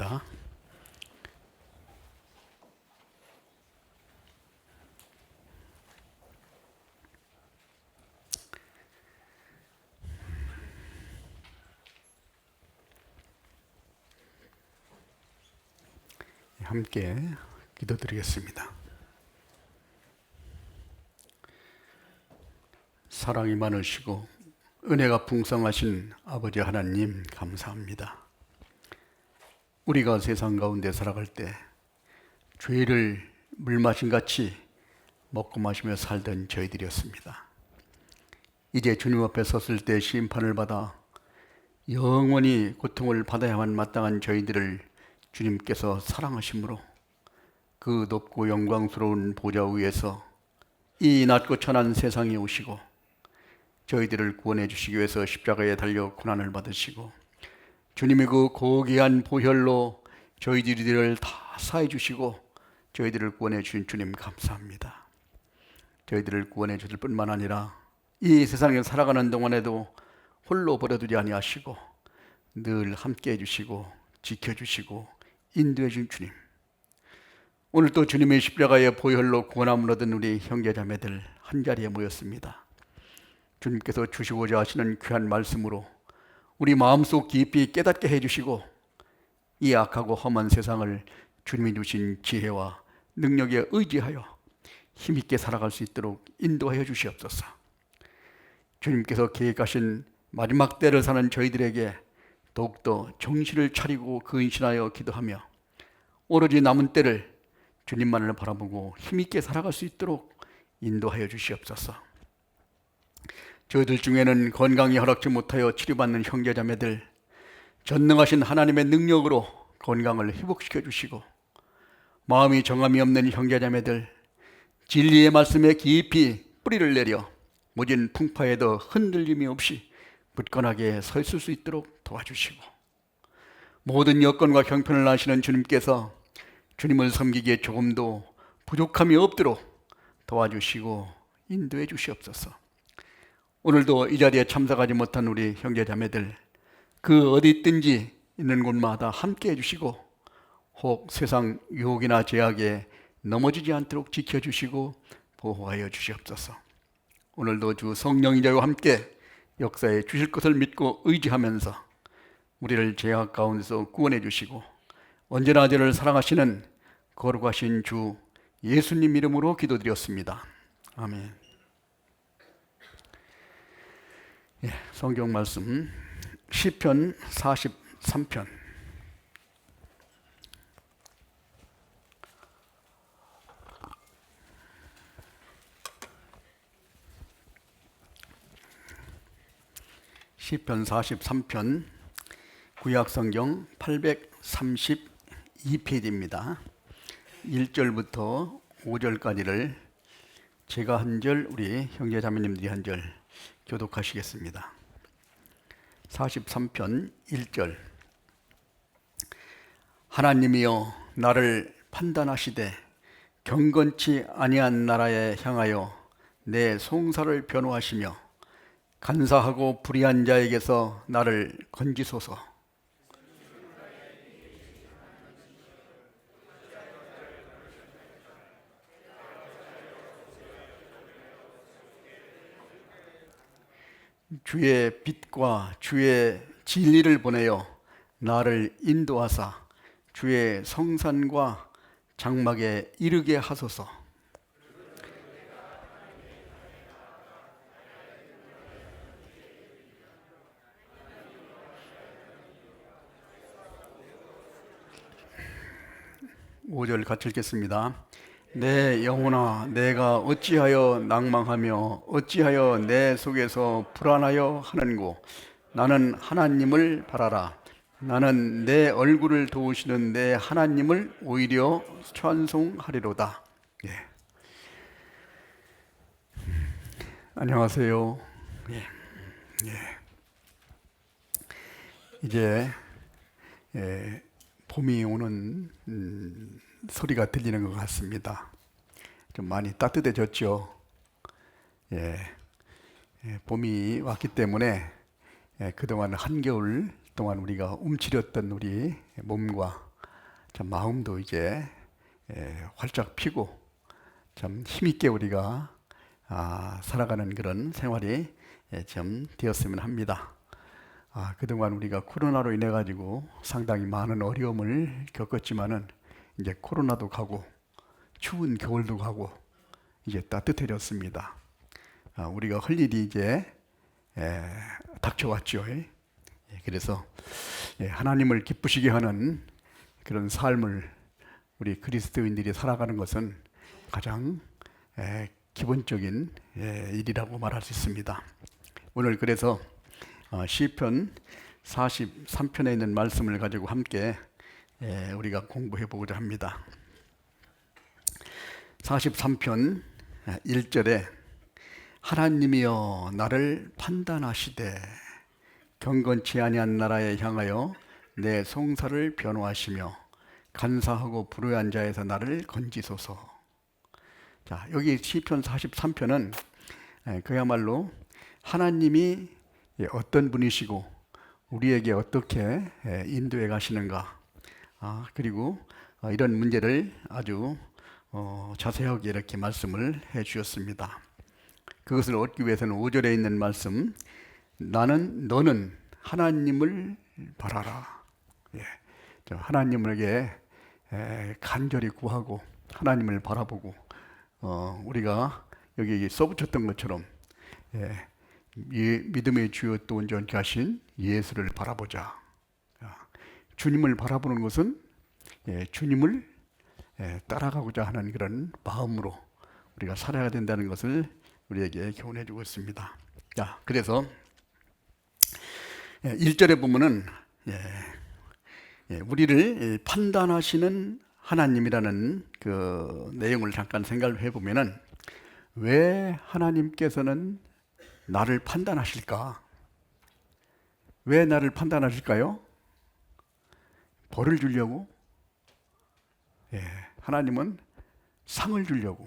기도하겠습니다. 함께 기도드리겠습니다. 사랑이 많으시고 은혜가 풍성하신 아버지 하나님 감사합니다. 우리가 세상 가운데 살아갈 때 죄를 물마신같이 먹고 마시며 살던 저희들이었습니다. 이제 주님 앞에 섰을 때 심판을 받아 영원히 고통을 받아야만 마땅한 저희들을 주님께서 사랑하심으로 그 높고 영광스러운 보좌 위에서 이 낮고 천한 세상에 오시고 저희들을 구원해 주시기 위해서 십자가에 달려 고난을 받으시고 주님의 그 고귀한 보혈로 저희들을 다 사해 주시고 저희들을 구원해 주신 주님 감사합니다. 저희들을 구원해 주실 뿐만 아니라 이 세상에 살아가는 동안에도 홀로 버려두지 아니하시고 늘 함께 해주시고 지켜주시고 인도해 준 주님, 오늘 또 주님의 십자가의 보혈로 구원함을 얻은 우리 형제자매들 한자리에 모였습니다. 주님께서 주시고자 하시는 귀한 말씀으로 우리 마음속 깊이 깨닫게 해주시고 이 악하고 험한 세상을 주님이 주신 지혜와 능력에 의지하여 힘있게 살아갈 수 있도록 인도하여 주시옵소서. 주님께서 계획하신 마지막 때를 사는 저희들에게 더욱더 정신을 차리고 근신하여 기도하며 오로지 남은 때를 주님만을 바라보고 힘있게 살아갈 수 있도록 인도하여 주시옵소서. 저희들 중에는 건강이 허락지 못하여 치료받는 형제자매들 전능하신 하나님의 능력으로 건강을 회복시켜 주시고 마음이 정함이 없는 형제자매들 진리의 말씀에 깊이 뿌리를 내려 모진 풍파에도 흔들림이 없이 굳건하게 서 있을 수 있도록 도와주시고 모든 여건과 형편을 아시는 주님께서 주님을 섬기기에 조금도 부족함이 없도록 도와주시고 인도해 주시옵소서. 오늘도 이 자리에 참석하지 못한 우리 형제자매들 그 어디 있든지 있는 곳마다 함께 해주시고 혹 세상 유혹이나 제약에 넘어지지 않도록 지켜주시고 보호하여 주시옵소서. 오늘도 주 성령이자와 함께 역사에 주실 것을 믿고 의지하면서 우리를 죄악 가운데서 구원해 주시고 언제나 저를 사랑하시는 거룩하신 주 예수님 이름으로 기도드렸습니다. 아멘. 성경 말씀 시편 43편 시편 43편 구약성경 832페이지입니다. 1절부터 5절까지를 제가 한 절, 우리 형제자매님들이 한 절 교독하시겠습니다. 43편 1절 하나님이여 나를 판단하시되 경건치 아니한 나라에 향하여 내 송사를 변호하시며 간사하고 불의한 자에게서 나를 건지소서. 주의 빛과 주의 진리를 보내어 나를 인도하사 주의 성산과 장막에 이르게 하소서. 5절 같이 읽겠습니다. 내 영혼아 내가 어찌하여 낭망하며 어찌하여 내 속에서 불안하여 하는고 나는 하나님을 바라라. 나는 내 얼굴을 도우시는 내 하나님을 오히려 찬송하리로다. 안녕하세요. 이제 봄이 오는 소리가 들리는 것 같습니다. 좀 많이 따뜻해졌죠. 봄이 왔기 때문에 그동안 한겨울 동안 우리가 움츠렸던 우리 몸과 참 마음도 이제 활짝 피고 참 힘있게 우리가 살아가는 그런 생활이 좀 되었으면 합니다. 그동안 우리가 코로나로 인해 가지고 상당히 많은 어려움을 겪었지만은 이제 코로나도 가고 추운 겨울도 가고 이제 따뜻해졌습니다. 우리가 할 일이 이제 닥쳐왔죠. 그래서 하나님을 기쁘시게 하는 그런 삶을 우리 그리스도인들이 살아가는 것은 가장 기본적인 일이라고 말할 수 있습니다. 오늘 그래서 시편 43편에 있는 말씀을 가지고 함께 우리가 공부해 보고자 합니다. 43편 1절에 하나님이여 나를 판단하시되 경건치 아니한 나라에 향하여 내 송사를 변호하시며 간사하고 불의한 자에서 나를 건지소서. 자, 여기 시편 43편은 그야말로 하나님이 어떤 분이시고 우리에게 어떻게 인도해 가시는가, 그리고 이런 문제를 아주 자세하게 이렇게 말씀을 해 주셨습니다. 그것을 얻기 위해서는 5절에 있는 말씀, 너는 하나님을 바라라. 하나님에게 간절히 구하고 하나님을 바라보고 우리가 여기 써붙였던 것처럼 믿음의 주요 또 온전케 하신 예수를 바라보자. 주님을 바라보는 것은 주님을 따라가고자 하는 그런 마음으로 우리가 살아야 된다는 것을 우리에게 교훈해 주고 있습니다. 자, 그래서 1절에 보면은 우리를 판단하시는 하나님이라는 그 내용을 잠깐 생각을 해보면은 왜 하나님께서는 나를 판단하실까? 왜 나를 판단하실까요? 벌을 주려고? 하나님은 상을 주려고.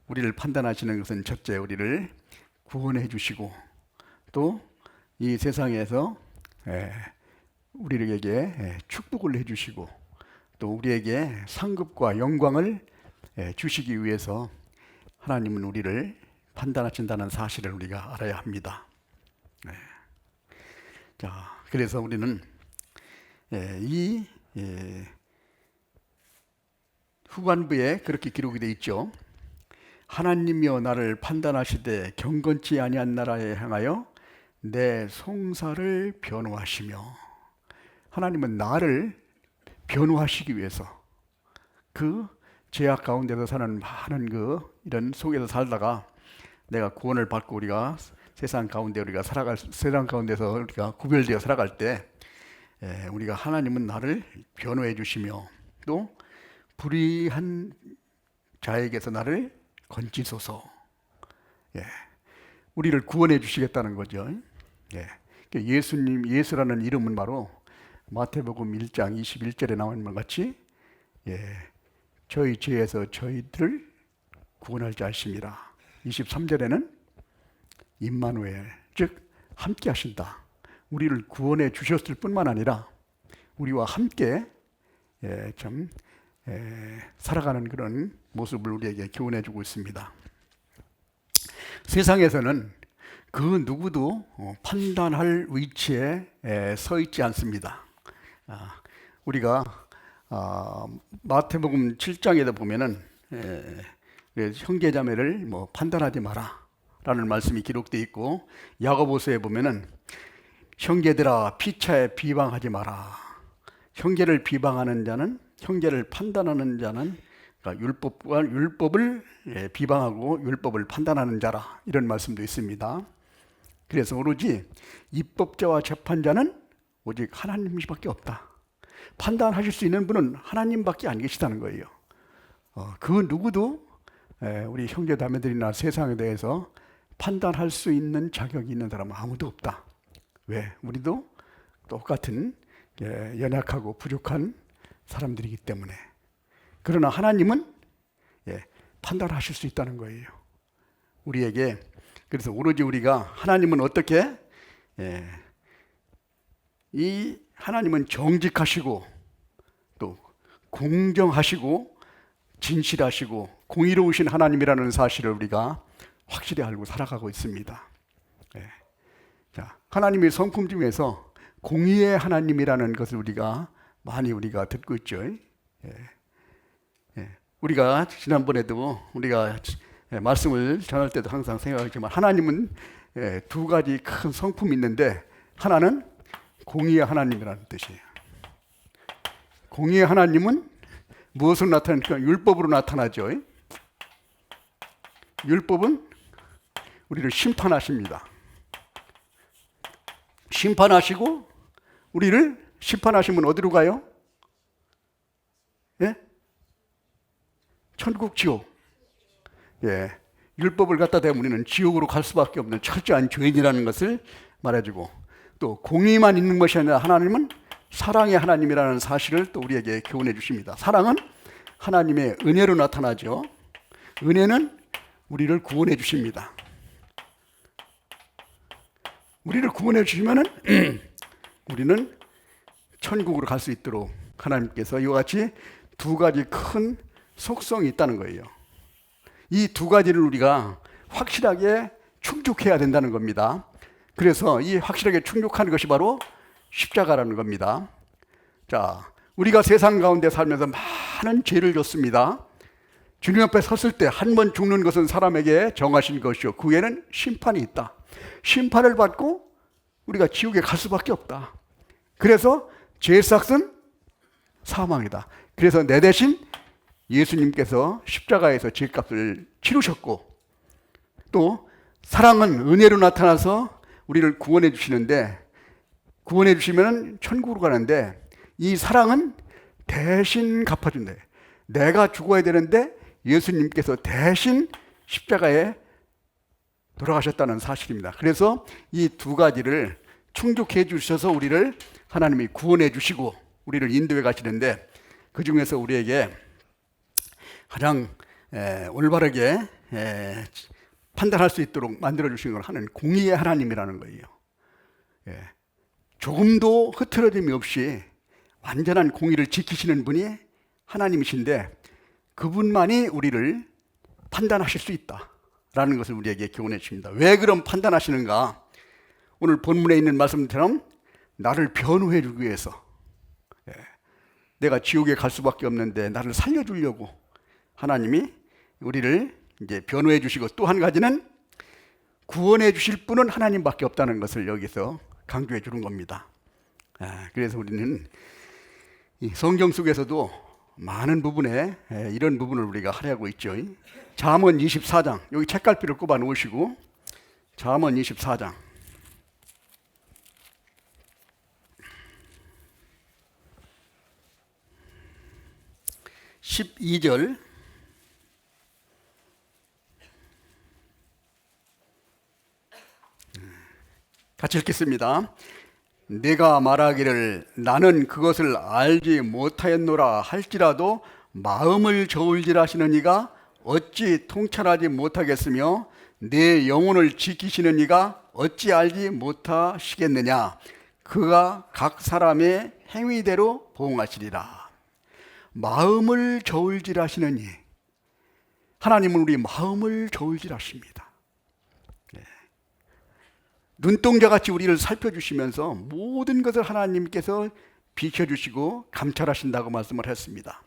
우리를 판단하시는 것은 첫째 우리를 구원해 주시고 또 이 세상에서 우리에게 축복을 해 주시고 또 우리에게 상급과 영광을 주시기 위해서 하나님은 우리를 판단하신다는 사실을 우리가 알아야 합니다. 자, 그래서 우리는 이 후반부에 그렇게 기록이 되어 있죠. 하나님이여 나를 판단하시되 경건치 아니한 나라에 향하여 내 송사를 변호하시며, 하나님은 나를 변호하시기 위해서 그 죄악 가운데서 사는 많은 이런 속에서 살다가 내가 구원을 받고 우리가 세상 가운데서 우리가 구별되어 살아갈 때 우리가 하나님은 나를 변호해 주시며 또 불의한 자에게서 나를 건지소서. 우리를 구원해 주시겠다는 거죠. 예수라는 이름은 바로 마태복음 1장 21절에 나온 것 같이 저희 죄에서 저희들을 구원할 자이심이라. 23절에는 임마누엘, 즉 함께 하신다. 우리를 구원해 주셨을 뿐만 아니라 우리와 함께 살아가는 그런 모습을 우리에게 교훈해 주고 있습니다. 세상에서는 그 누구도 판단할 위치에 서 있지 않습니다. 우리가 마태복음 7장에도 보면은 형제자매를 판단하지 마라 라는 말씀이 기록되어 있고, 야고보서에 보면은 형제들아 피차에 비방하지 마라. 형제를 비방하는 자는, 형제를 판단하는 자는 율법을 비방하고 율법을 판단하는 자라, 이런 말씀도 있습니다. 그래서 오로지 입법자와 재판자는 오직 하나님밖에 없다. 판단하실 수 있는 분은 하나님밖에 안 계시다는 거예요. 그 누구도 우리 형제자매들이나 세상에 대해서 판단할 수 있는 자격이 있는 사람은 아무도 없다. 왜? 우리도 똑같은 연약하고 부족한 사람들이기 때문에. 그러나 하나님은 판단하실 수 있다는 거예요. 우리에게. 그래서 오로지 우리가 하나님은 어떻게 이 하나님은 정직하시고 공정하시고 진실하시고 공의로우신 하나님이라는 사실을 우리가 확실히 알고 살아가고 있습니다. 예. 자, 하나님의 성품 중에서 공의의 하나님이라는 것을 우리가 듣고 있죠. 예. 예. 우리가 지난번에도 우리가 말씀을 전할 때도 항상 생각하지만 하나님은 두 가지 큰 성품이 있는데 하나는 공의의 하나님이라는 뜻이에요. 공의의 하나님은 무엇으로 나타나니까 율법으로 나타나죠. 율법은 우리를 심판하십니다. 심판하시고 우리를 심판하시면 어디로 가요? 예? 천국, 지옥. 예. 율법을 갖다 대면 우리는 지옥으로 갈 수밖에 없는 철저한 죄인이라는 것을 말해주고, 또 공의만 있는 것이 아니라 하나님은 사랑의 하나님이라는 사실을 또 우리에게 교훈해 주십니다. 사랑은 하나님의 은혜로 나타나죠. 은혜는 우리를 구원해 주십니다. 우리를 구원해 주시면은 우리는 천국으로 갈 수 있도록 하나님께서 이와 같이 두 가지 큰 속성이 있다는 거예요. 이 두 가지를 우리가 확실하게 충족해야 된다는 겁니다. 그래서 이 확실하게 충족하는 것이 바로 십자가라는 겁니다. 자, 우리가 세상 가운데 살면서 많은 죄를 졌습니다. 주님 앞에 섰을 때 한 번 죽는 것은 사람에게 정하신 것이요, 그 후에는 심판이 있다. 심판을 받고 우리가 지옥에 갈 수밖에 없다. 그래서 죄의 삭은 사망이다. 그래서 내 대신 예수님께서 십자가에서 죄값을 치르셨고, 또 사랑은 은혜로 나타나서 우리를 구원해 주시는데, 구원해 주시면 천국으로 가는데, 이 사랑은 대신 갚아준다. 내가 죽어야 되는데 예수님께서 대신 십자가에 돌아가셨다는 사실입니다. 그래서 이 두 가지를 충족해 주셔서 우리를 하나님이 구원해 주시고 우리를 인도해 가시는데, 그 중에서 우리에게 가장 올바르게 판단할 수 있도록 만들어 주시는 걸 하는 공의의 하나님이라는 거예요. 조금도 흐트러짐이 없이 완전한 공의를 지키시는 분이 하나님이신데, 그분만이 우리를 판단하실 수 있다라는 것을 우리에게 교훈해 주십니다. 왜 그럼 판단하시는가? 오늘 본문에 있는 말씀처럼 나를 변호해 주기 위해서, 내가 지옥에 갈 수밖에 없는데 나를 살려주려고 하나님이 우리를 이제 변호해 주시고, 또 한 가지는 구원해 주실 분은 하나님밖에 없다는 것을 여기서 강조해 주는 겁니다. 그래서 우리는 이 성경 속에서도 많은 부분에 이런 부분을 우리가 할애하고 있죠. 잠언 24장, 여기 책갈피를 꼽아 놓으시고 잠언 24장 12절 같이 읽겠습니다. 내가 말하기를 나는 그것을 알지 못하였노라 할지라도 마음을 저울질하시는 이가 어찌 통찰하지 못하겠으며 내 영혼을 지키시는 이가 어찌 알지 못하시겠느냐. 그가 각 사람의 행위대로 보응하시리라. 마음을 저울질하시는 이, 하나님은 우리 마음을 저울질하십니다. 눈동자같이 우리를 살펴주시면서 모든 것을 하나님께서 비춰주시고 감찰하신다고 말씀을 했습니다.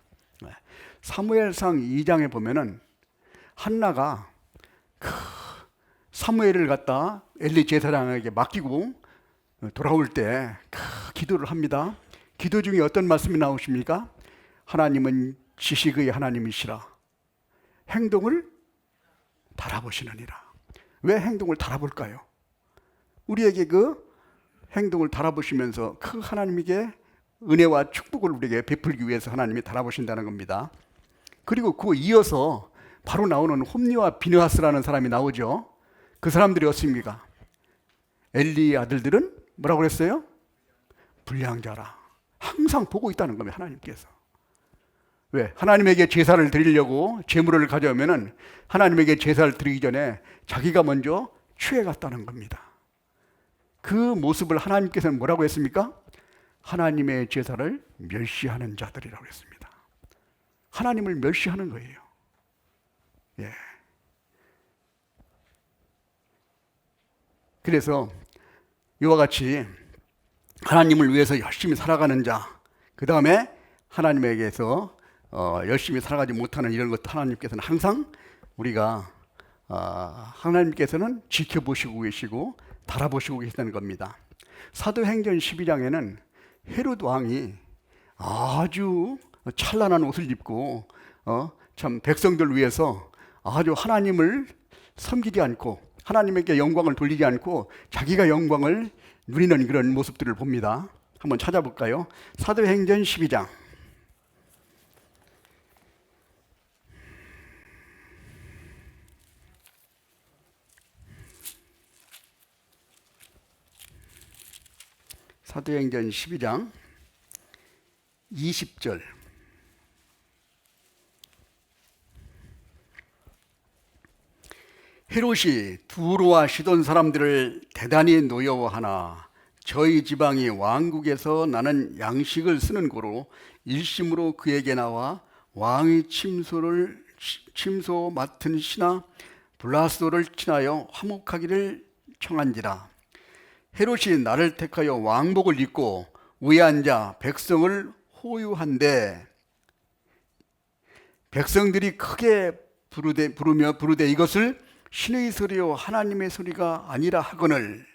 사무엘상 2장에 보면은 한나가 사무엘을 갖다 엘리 제사장에게 맡기고 돌아올 때 기도를 합니다. 기도 중에 어떤 말씀이 나오십니까? 하나님은 지식의 하나님이시라. 행동을 달아보시느니라. 왜 행동을 달아볼까요? 우리에게 그 행동을 달아보시면서 그 하나님에게 은혜와 축복을 우리에게 베풀기 위해서 하나님이 달아보신다는 겁니다. 그리고 그 이어서 바로 나오는 홈리와 비느하스라는 사람이 나오죠. 그 사람들이 어떻습니까? 엘리의 아들들은 뭐라고 그랬어요? 불량자라. 항상 보고 있다는 겁니다, 하나님께서. 왜? 하나님에게 제사를 드리려고 제물을 가져오면은 하나님에게 제사를 드리기 전에 자기가 먼저 취해갔다는 겁니다. 그 모습을 하나님께서는 뭐라고 했습니까? 하나님의 제사를 멸시하는 자들이라고 했습니다. 하나님을 멸시하는 거예요. 예. 그래서 이와 같이 하나님을 위해서 열심히 살아가는 자, 그 다음에 하나님에게서 열심히 살아가지 못하는 이런 것, 하나님께서는 항상 우리가 하나님께서는 지켜보시고 계시고 달아보시고 계시다는 겁니다. 사도행전 12장에는 헤롯 왕이 아주 찬란한 옷을 입고 참 백성들 위해서 아주 하나님을 섬기지 않고 하나님에게 영광을 돌리지 않고 자기가 영광을 누리는 그런 모습들을 봅니다. 한번 찾아볼까요? 사도행전 12장. 사도행전 12장 20절. 헤롯이 두로와 시돈 사람들을 대단히 노여워하나 저희 지방이 왕국에서 나는 양식을 쓰는 고로 일심으로 그에게 나와 왕의 침소 맡은 신하 블라스도를 친하여 화목하기를 청한지라. 헤롯이 나를 택하여 왕복을 입고 위에 앉아 백성을 호유한데 백성들이 크게 부르되 이것을 신의 소리요 하나님의 소리가 아니라 하거늘.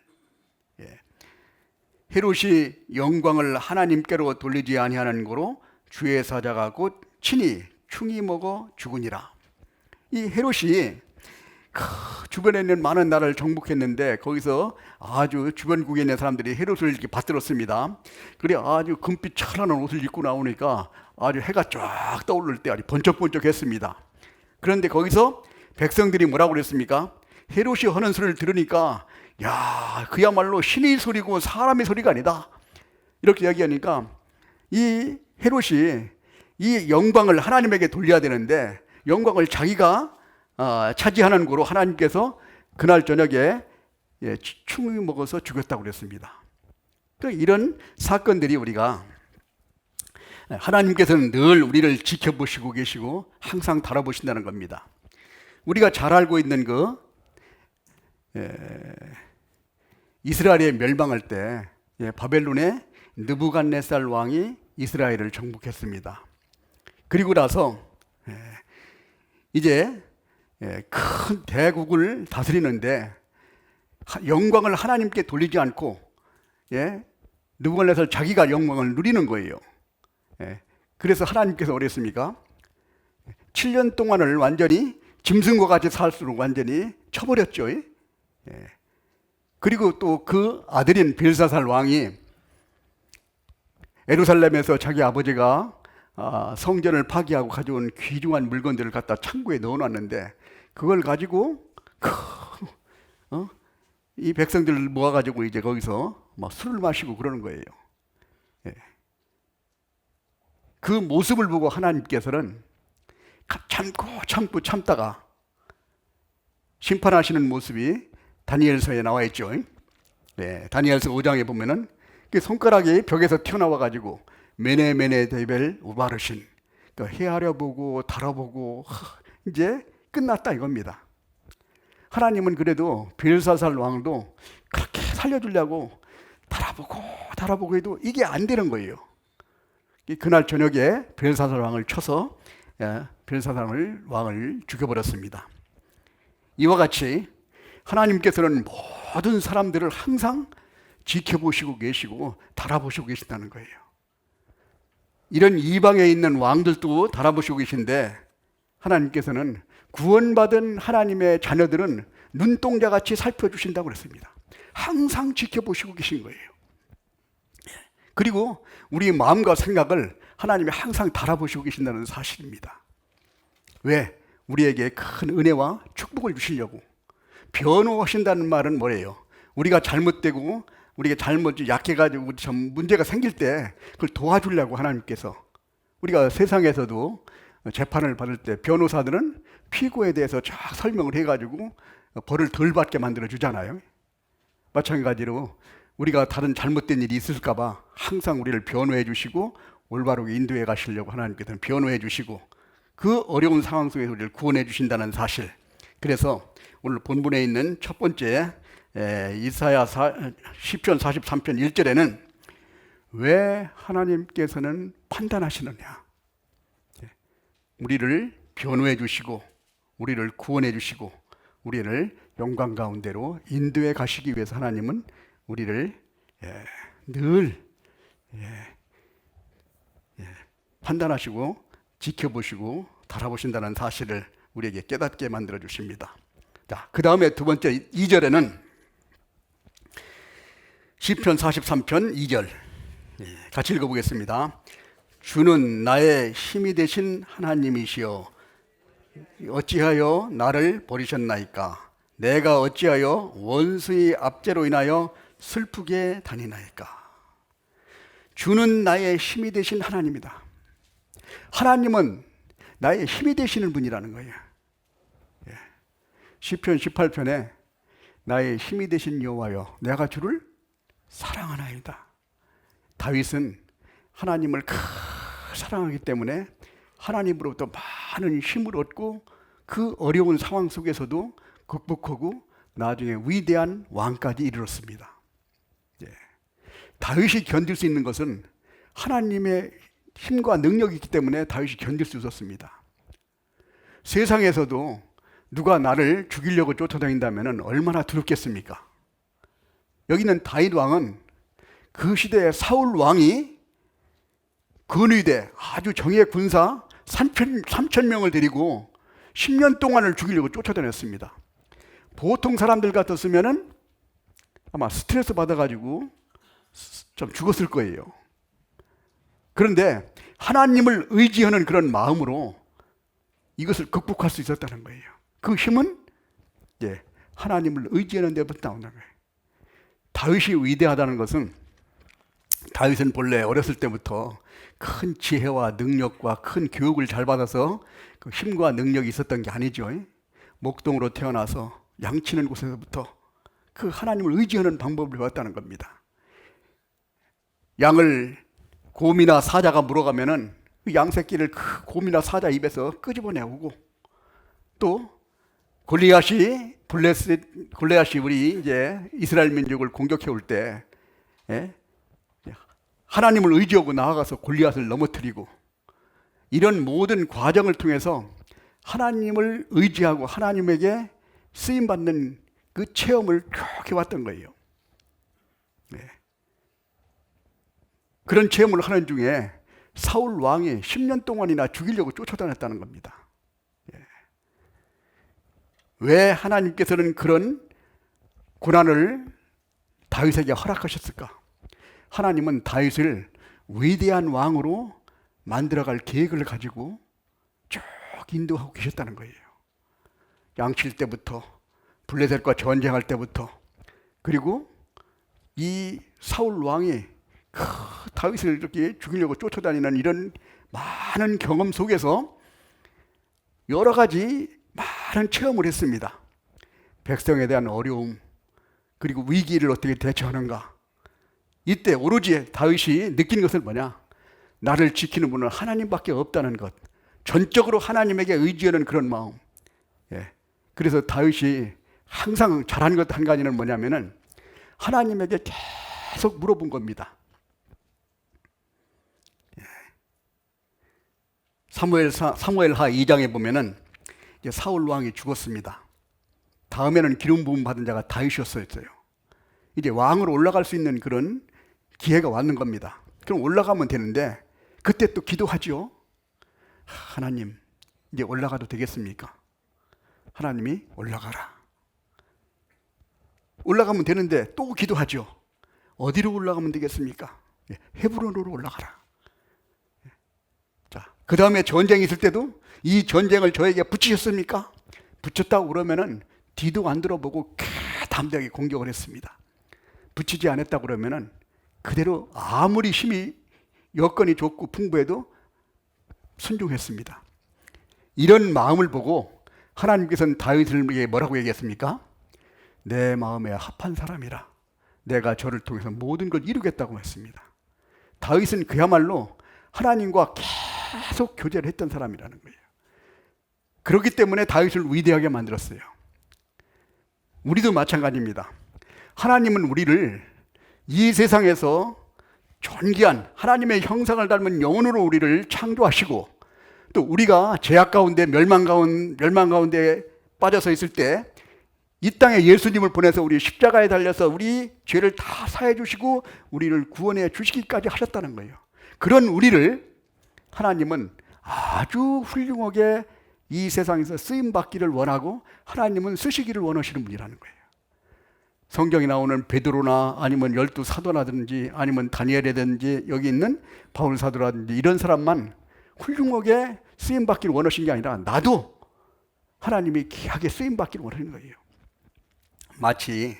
헤롯이 영광을 하나님께로 돌리지 아니하는 고로 주의 사자가 곧 친히 충이 먹어 죽으니라. 이 헤롯이 주변에 있는 많은 나라를 정복했는데 거기서 아주 주변국에 있는 사람들이 헤롯을 이렇게 받들었습니다. 그래 아주 금빛 찬란한 옷을 입고 나오니까 아주 해가 쫙 떠오를 때 아주 번쩍번쩍했습니다. 그런데 거기서 백성들이 뭐라고 그랬습니까? 헤롯이 하는 소리를 들으니까 야, 그야말로 신의 소리고 사람의 소리가 아니다. 이렇게 이야기하니까 이 헤롯이 이 영광을 하나님에게 돌려야 되는데 영광을 자기가 차지하는 거로 하나님께서 그날 저녁에 충이 먹어서 죽였다고 그랬습니다. 이런 사건들이 우리가 하나님께서는 늘 우리를 지켜보시고 계시고 항상 달아보신다는 겁니다. 우리가 잘 알고 있는 이스라엘의 멸망할 때 바벨론의 느부갓네살 왕이 이스라엘을 정복했습니다. 그리고 나서 이제 큰 대국을 다스리는데 영광을 하나님께 돌리지 않고 느부갓네살 자기가 영광을 누리는 거예요. 그래서 하나님께서 어랬습니까? 7년 동안을 완전히 짐승과 같이 살수록 완전히 쳐버렸죠. 그리고 또 그 아들인 벨사살 왕이 예루살렘에서 자기 아버지가 성전을 파괴하고 가져온 귀중한 물건들을 갖다 창고에 넣어놨는데 그걸 가지고 이 백성들을 모아가지고 이제 거기서 막 술을 마시고 그러는 거예요. 그 모습을 보고 하나님께서는 참고 참다가 심판하시는 모습이 다니엘서에 나와 있죠. 다니엘서 5장에 보면은 그 손가락이 벽에서 튀어나와 가지고 메네 데벨 우바르신, 헤아려 보고 달아보고 이제 끝났다 이겁니다. 하나님은 그래도 벨사살 왕도 그렇게 살려주려고 달아보고 해도 이게 안 되는 거예요. 그날 저녁에 벨사살 왕을 쳐서 벨사살 왕을 죽여버렸습니다. 이와 같이 하나님께서는 모든 사람들을 항상 지켜보시고 계시고 달아보시고 계신다는 거예요. 이런 이방에 있는 왕들도 달아보시고 계신데 하나님께서는 구원받은 하나님의 자녀들은 눈동자같이 살펴주신다고 그랬습니다. 항상 지켜보시고 계신 거예요. 그리고 우리 마음과 생각을 하나님이 항상 달아보시고 계신다는 사실입니다. 왜? 우리에게 큰 은혜와 축복을 주시려고. 변호하신다는 말은 뭐예요? 우리가 잘못되고 우리가 잘못 약해가지고 참 문제가 생길 때 그걸 도와주려고 하나님께서. 우리가 세상에서도 재판을 받을 때 변호사들은 피고에 대해서 쫙 설명을 해가지고 벌을 덜 받게 만들어 주잖아요. 마찬가지로 우리가 다른 잘못된 일이 있을까 봐 항상 우리를 변호해 주시고 올바르게 인도해 가시려고 하나님께서는 변호해 주시고, 그 어려운 상황 속에서 우리를 구원해 주신다는 사실. 그래서 오늘 본문에 있는 첫 번째 이사야 시편 43편 1절에는 왜 하나님께서는 판단하시느냐, 우리를 변호해 주시고 우리를 구원해 주시고 우리를 영광 가운데로 인도해 가시기 위해서 하나님은 우리를 늘 판단하시고 지켜보시고 바라보신다는 사실을 우리에게 깨닫게 만들어 주십니다. 자, 그 다음에 두 번째 2절에는 시편 43편 2절 같이 읽어보겠습니다. 주는 나의 힘이 되신 하나님이시여 어찌하여 나를 버리셨나이까? 내가 어찌하여 원수의 압제로 인하여 슬프게 다니나이까? 주는 나의 힘이 되신 하나님이다. 하나님은 나의 힘이 되시는 분이라는 거예요. 시편 18편에 나의 힘이 되신 여호와여 내가 주를 사랑하나이다. 다윗은 하나님을 사랑하기 때문에 하나님으로부터 많은 힘을 얻고 그 어려운 상황 속에서도 극복하고 나중에 위대한 왕까지 이르렀습니다. 다윗이 견딜 수 있는 것은 하나님의 힘과 능력이 있기 때문에 다윗이 견딜 수 있었습니다. 세상에서도 누가 나를 죽이려고 쫓아다닌다면 얼마나 두렵겠습니까? 여기는 다윗 왕은 그 시대의 사울 왕이 근위대 아주 정예 군사 3,000명을 데리고 10년 동안을 죽이려고 쫓아다녔습니다. 보통 사람들 같았으면 아마 스트레스 받아가지고 좀 죽었을 거예요. 그런데 하나님을 의지하는 그런 마음으로 이것을 극복할 수 있었다는 거예요. 그 힘은 하나님을 의지하는 데부터 나오는 거예요. 다윗이 위대하다는 것은 다윗은 본래 어렸을 때부터 큰 지혜와 능력과 큰 교육을 잘 받아서 그 힘과 능력이 있었던 게 아니죠. 목동으로 태어나서 양치는 곳에서부터 그 하나님을 의지하는 방법을 배웠다는 겁니다. 양을 곰이나 사자가 물어가면은 그 양 새끼를 그 곰이나 사자 입에서 끄집어내오고, 또 골리앗이 우리 이제 이스라엘 민족을 공격해 올 때 하나님을 의지하고 나아가서 골리앗을 넘어뜨리고, 이런 모든 과정을 통해서 하나님을 의지하고 하나님에게 쓰임 받는 그 체험을 쭉 해왔던 거예요. 그런 체험을 하는 중에 사울 왕이 10년 동안이나 죽이려고 쫓아다녔다는 겁니다. 왜 하나님께서는 그런 고난을 다윗에게 허락하셨을까? 하나님은 다윗을 위대한 왕으로 만들어갈 계획을 가지고 쭉 인도하고 계셨다는 거예요. 양칠 때부터, 블레셋과 전쟁할 때부터, 그리고 이 사울 왕이 다윗을 이렇게 죽이려고 쫓아다니는 이런 많은 경험 속에서 여러 가지 많은 체험을 했습니다. 백성에 대한 어려움, 그리고 위기를 어떻게 대처하는가. 이때 오로지 다윗이 느낀 것은 뭐냐? 나를 지키는 분은 하나님밖에 없다는 것. 전적으로 하나님에게 의지하는 그런 마음. 그래서 다윗이 항상 잘한 것 한 가지는 뭐냐면은 하나님에게 계속 물어본 겁니다. 사무엘하 2장에 보면은 이제 사울 왕이 죽었습니다. 다음에는 기름 부음 받은 자가 다윗이었어요. 이제 왕으로 올라갈 수 있는 그런 기회가 왔는 겁니다. 그럼 올라가면 되는데 그때 또 기도하죠. 하나님, 이제 올라가도 되겠습니까? 하나님이 올라가라. 올라가면 되는데 또 기도하죠. 어디로 올라가면 되겠습니까? 헤브론으로 올라가라. 자, 그 다음에 전쟁이 있을 때도 이 전쟁을 저에게 붙이셨습니까? 붙였다고 그러면은 뒤도 안 들어보고 담대하게 공격을 했습니다. 붙이지 않았다고 그러면은 그대로 아무리 힘이 여건이 좋고 풍부해도 순종했습니다. 이런 마음을 보고 하나님께서는 다윗에게 뭐라고 얘기했습니까? 내 마음에 합한 사람이라 내가 저를 통해서 모든 걸 이루겠다고 했습니다. 다윗은 그야말로 하나님과 계속 교제를 했던 사람이라는 거예요. 그렇기 때문에 다윗을 위대하게 만들었어요. 우리도 마찬가지입니다. 하나님은 우리를 이 세상에서 존귀한 하나님의 형상을 닮은 영혼으로 우리를 창조하시고, 또 우리가 죄악 가운데 멸망 가운데 빠져서 있을 때 이 땅에 예수님을 보내서 우리 십자가에 달려서 우리 죄를 다 사해 주시고 우리를 구원해 주시기까지 하셨다는 거예요. 그런 우리를 하나님은 아주 훌륭하게 이 세상에서 쓰임 받기를 원하고 하나님은 쓰시기를 원하시는 분이라는 거예요. 성경에 나오는 베드로나 아니면 12 사도라든지 아니면 다니엘이라든지 여기 있는 바울 사도라든지 이런 사람만 훌륭하게 쓰임 받기를 원하신 게 아니라 나도 하나님이 귀하게 쓰임 받기를 원하는 거예요. 마치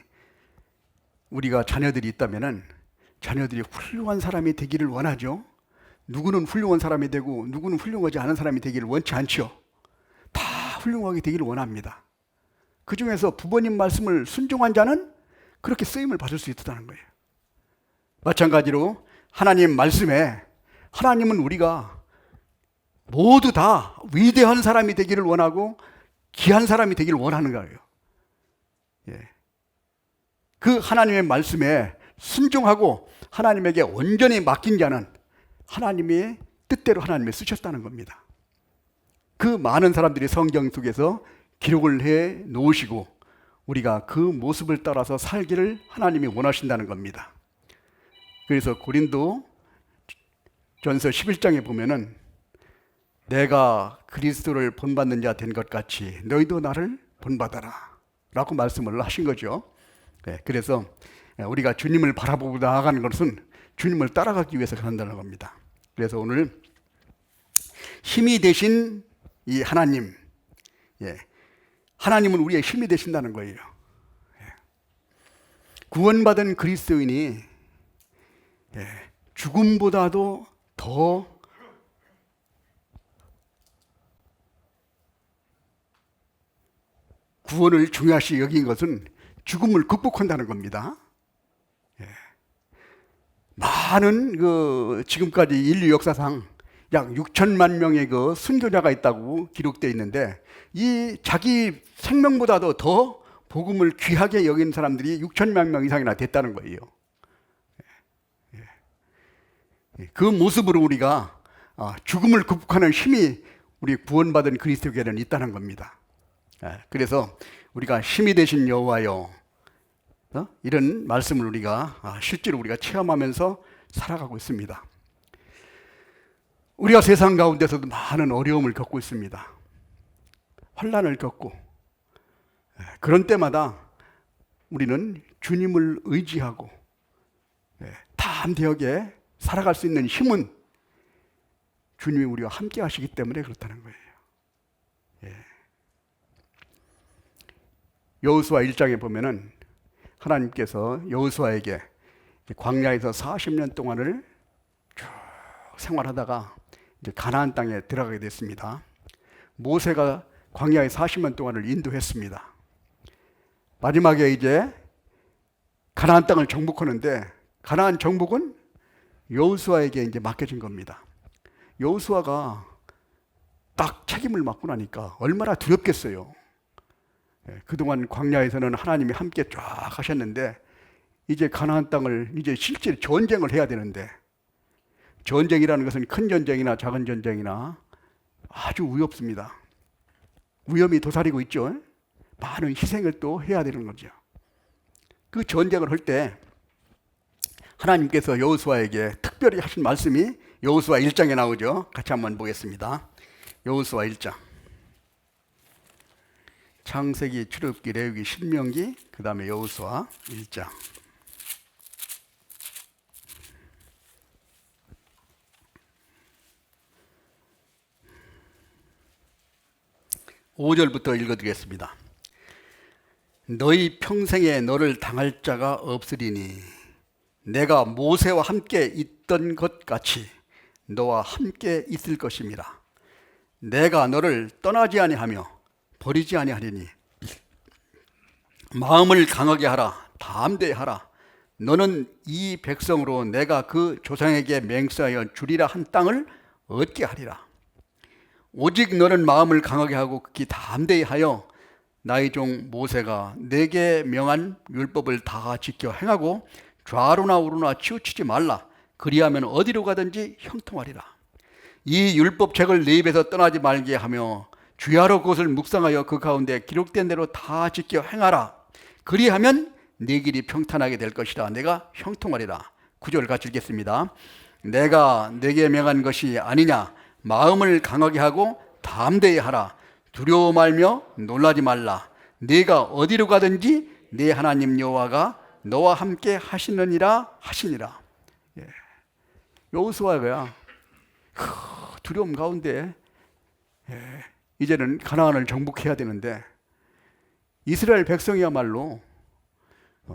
우리가 자녀들이 있다면은 자녀들이 훌륭한 사람이 되기를 원하죠. 누구는 훌륭한 사람이 되고 누구는 훌륭하지 않은 사람이 되기를 원치 않죠. 다 훌륭하게 되기를 원합니다. 그 중에서 부모님 말씀을 순종한 자는 그렇게 쓰임을 받을 수 있다는 거예요. 마찬가지로 하나님 말씀에 하나님은 우리가 모두 다 위대한 사람이 되기를 원하고 귀한 사람이 되기를 원하는 거예요. 그 하나님의 말씀에 순종하고 하나님에게 온전히 맡긴 자는 하나님의 뜻대로 하나님이 쓰셨다는 겁니다. 그 많은 사람들이 성경 속에서 기록을 해 놓으시고 우리가 그 모습을 따라서 살기를 하나님이 원하신다는 겁니다. 그래서 고린도 전서 11장에 보면은 내가 그리스도를 본받는 자 된 것 같이 너희도 나를 본받아라 라고 말씀을 하신 거죠. 그래서 우리가 주님을 바라보고 나아가는 것은 주님을 따라가기 위해서 그런다는 겁니다. 그래서 오늘 힘이 되신 이 하나님, 하나님은 우리의 힘이 되신다는 거예요. 구원받은 그리스도인이 죽음보다도 더 구원을 중요시 여긴 것은 죽음을 극복한다는 겁니다. 많은 지금까지 인류 역사상 약 6천만 명의 순교자가 있다고 기록되어 있는데 이 자기 생명보다도 더 복음을 귀하게 여긴 사람들이 6천만 명 이상이나 됐다는 거예요. 그 모습으로 우리가 죽음을 극복하는 힘이 우리 구원받은 그리스도에게는 있다는 겁니다. 그래서 우리가 힘이 되신 여호와여, 이런 말씀을 우리가 실제로 우리가 체험하면서 살아가고 있습니다. 우리가 세상 가운데서도 많은 어려움을 겪고 있습니다. 환난을 겪고, 그런 때마다 우리는 주님을 의지하고 담대하게 살아갈 수 있는 힘은 주님이 우리와 함께 하시기 때문에 그렇다는 거예요. 여호수아 1장에 보면은 하나님께서 여호수아에게 광야에서 40년 동안을 쭉 생활하다가 이제 가나안 땅에 들어가게 됐습니다. 모세가 광야에 40년 동안을 인도했습니다. 마지막에 이제 가나안 땅을 정복하는데 가나안 정복은 여호수아에게 이제 맡겨진 겁니다. 여호수아가 딱 책임을 맡고 나니까 얼마나 두렵겠어요. 그동안 광야에서는 하나님이 함께 쫙 하셨는데 이제 가나안 땅을 이제 실제 전쟁을 해야 되는데, 전쟁이라는 것은 큰 전쟁이나 작은 전쟁이나 아주 위협습니다. 위험이 도사리고 있죠. 많은 희생을 또 해야 되는 거죠. 그 전쟁을 할 때 하나님께서 여호수아에게 특별히 하신 말씀이 여호수아 1장에 나오죠. 같이 한번 보겠습니다. 여호수아 1장. 창세기, 출애굽기, 레위기, 신명기, 그 다음에 여호수아 1장. (5절부터) 읽어드리겠습니다. 너희 평생에 너를 당할 자가 없으리니 내가 모세와 함께 있던 것 같이 너와 함께 있을 것임이라. 내가 너를 떠나지 아니하며 버리지 아니하리니 마음을 강하게 하라, 담대하라. 너는 이 백성으로 내가 그 조상에게 맹세하여 주리라 한 땅을 얻게 하리라. 오직 너는 마음을 강하게 하고 극히 담대히 하여 나의 종 모세가 내게 명한 율법을 다 지켜 행하고 좌로나 우로나 치우치지 말라. 그리하면 어디로 가든지 형통하리라. 이 율법책을 네 입에서 떠나지 말게 하며 주야로 그것을 묵상하여 그 가운데 기록된 대로 다 지켜 행하라. 그리하면 네 길이 평탄하게 될 것이라. 내가 형통하리라. 9절 같이 읽겠습니다. 내가 내게 명한 것이 아니냐. 마음을 강하게 하고 담대히 하라. 두려워 말며 놀라지 말라. 네가 어디로 가든지 네 하나님 여호와가 너와 함께 하시느니라 하시니라. 여호수아가 두려움 가운데 이제는 가나안을 정복해야 되는데 이스라엘 백성이야말로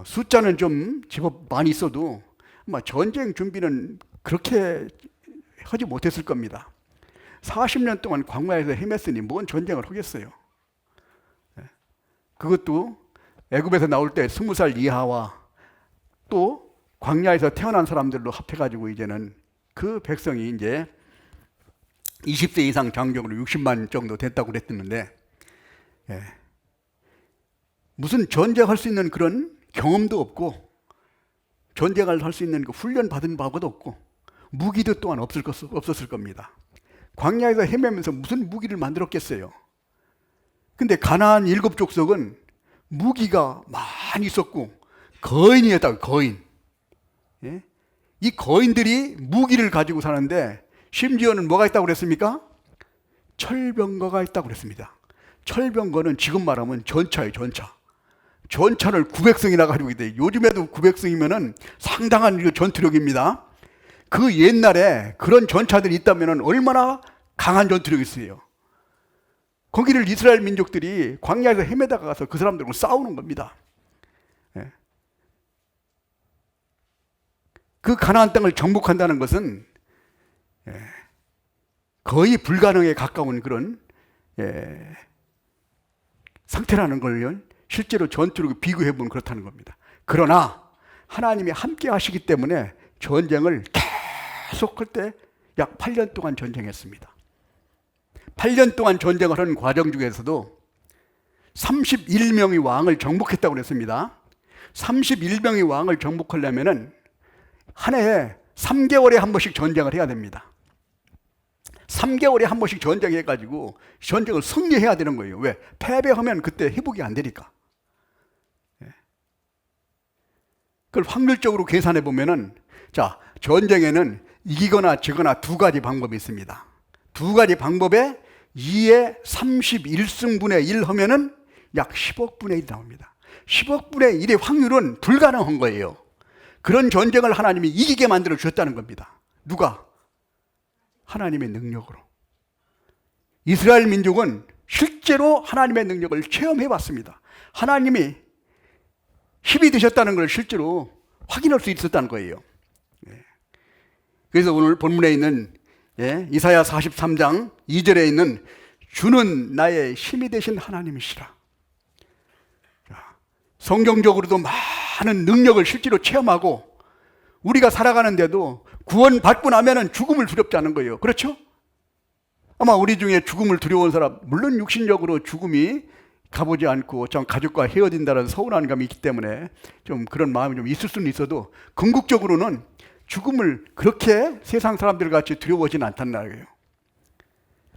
숫자는 좀 제법 많이 있어도 아마 전쟁 준비는 그렇게 하지 못했을 겁니다. 40년 동안 광야에서 헤맸으니 뭔 전쟁을 하겠어요. 그것도 애굽에서 나올 때 20살 이하와 또 광야에서 태어난 사람들로 합해가지고 이제는 그 백성이 이제 20세 이상 장정으로 60만 정도 됐다고 그랬는데 무슨 전쟁할 수 있는 그런 경험도 없고 전쟁을 할 수 있는 그 훈련 받은 바도 없고 무기도 또한 없었을 겁니다. 광야에서 헤매면서 무슨 무기를 만들었겠어요. 근데 가나안 7족속은 무기가 많이 있었고 거인이었다고. 거인. 이 거인들이 무기를 가지고 사는데 심지어는 뭐가 있다고 그랬습니까? 철병거가 있다고 그랬습니다. 철병거는 지금 말하면 전차예요. 전차를 900승이나 가지고 있대. 요즘에도 900승이면은 상당한 전투력입니다. 그 옛날에 그런 전차들이 있다면 얼마나 강한 전투력이 있어요. 거기를 이스라엘 민족들이 광야에서 헤매다가 가서 그 사람들하고 싸우는 겁니다. 그 가나안 땅을 정복한다는 것은 거의 불가능에 가까운 그런 상태라는 걸 실제로 전투로 비교해보면 그렇다는 겁니다. 그러나 하나님이 함께 하시기 때문에 전쟁을 계속 할 때 약 8년 동안 전쟁했습니다. 8년 동안 전쟁을 하는 과정 중에서도 31명의 왕을 정복했다고 그랬습니다. 31명의 왕을 정복하려면 한 해에 3개월에 한 번씩 전쟁을 해야 됩니다. 3개월에 한 번씩 전쟁해가지고 전쟁을 승리해야 되는 거예요. 왜? 패배하면 그때 회복이 안 되니까. 그걸 확률적으로 계산해 보면은, 자, 전쟁에는 이기거나 지거나 두 가지 방법이 있습니다. 두 가지 방법에 2에 31승분의 1 하면은 약 10억 분의 1 나옵니다. 10억 분의 1의 확률은 불가능한 거예요. 그런 전쟁을 하나님이 이기게 만들어 주셨다는 겁니다. 누가? 하나님의 능력으로. 이스라엘 민족은 실제로 하나님의 능력을 체험해 봤습니다. 하나님이 힘이 되셨다는 걸 실제로 확인할 수 있었다는 거예요. 그래서 오늘 본문에 있는 이사야 43장 2절에 있는 주는 나의 힘이 되신 하나님이시라. 성경적으로도 많은 능력을 실제로 체험하고 우리가 살아가는데도 구원받고 나면은 죽음을 두렵지 않은 거예요. 그렇죠? 아마 우리 중에 죽음을 두려운 사람, 물론 육신적으로 죽음이 가보지 않고 좀 가족과 헤어진다는 서운한 감이 있기 때문에 좀 그런 마음이 좀 있을 수는 있어도 궁극적으로는 죽음을 그렇게 세상 사람들 같이 두려워하지는 않단 말이에요.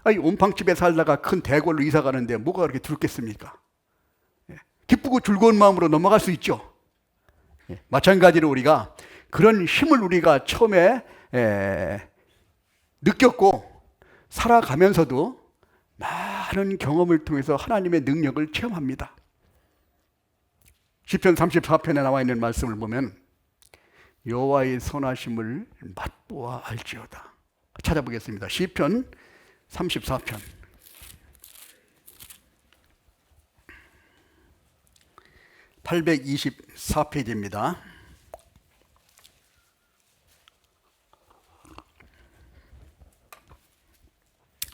아니, 온팡집에 살다가 큰 대궐로 이사 가는데 뭐가 그렇게 두렵겠습니까? 기쁘고 즐거운 마음으로 넘어갈 수 있죠. 마찬가지로 우리가 그런 힘을 우리가 처음에 느꼈고 살아가면서도 많은 경험을 통해서 하나님의 능력을 체험합니다. 시편 34편에 나와 있는 말씀을 보면 여호와의 선하심을 맛보아 알지어다. 찾아보겠습니다. 시편 34편 824페이지입니다.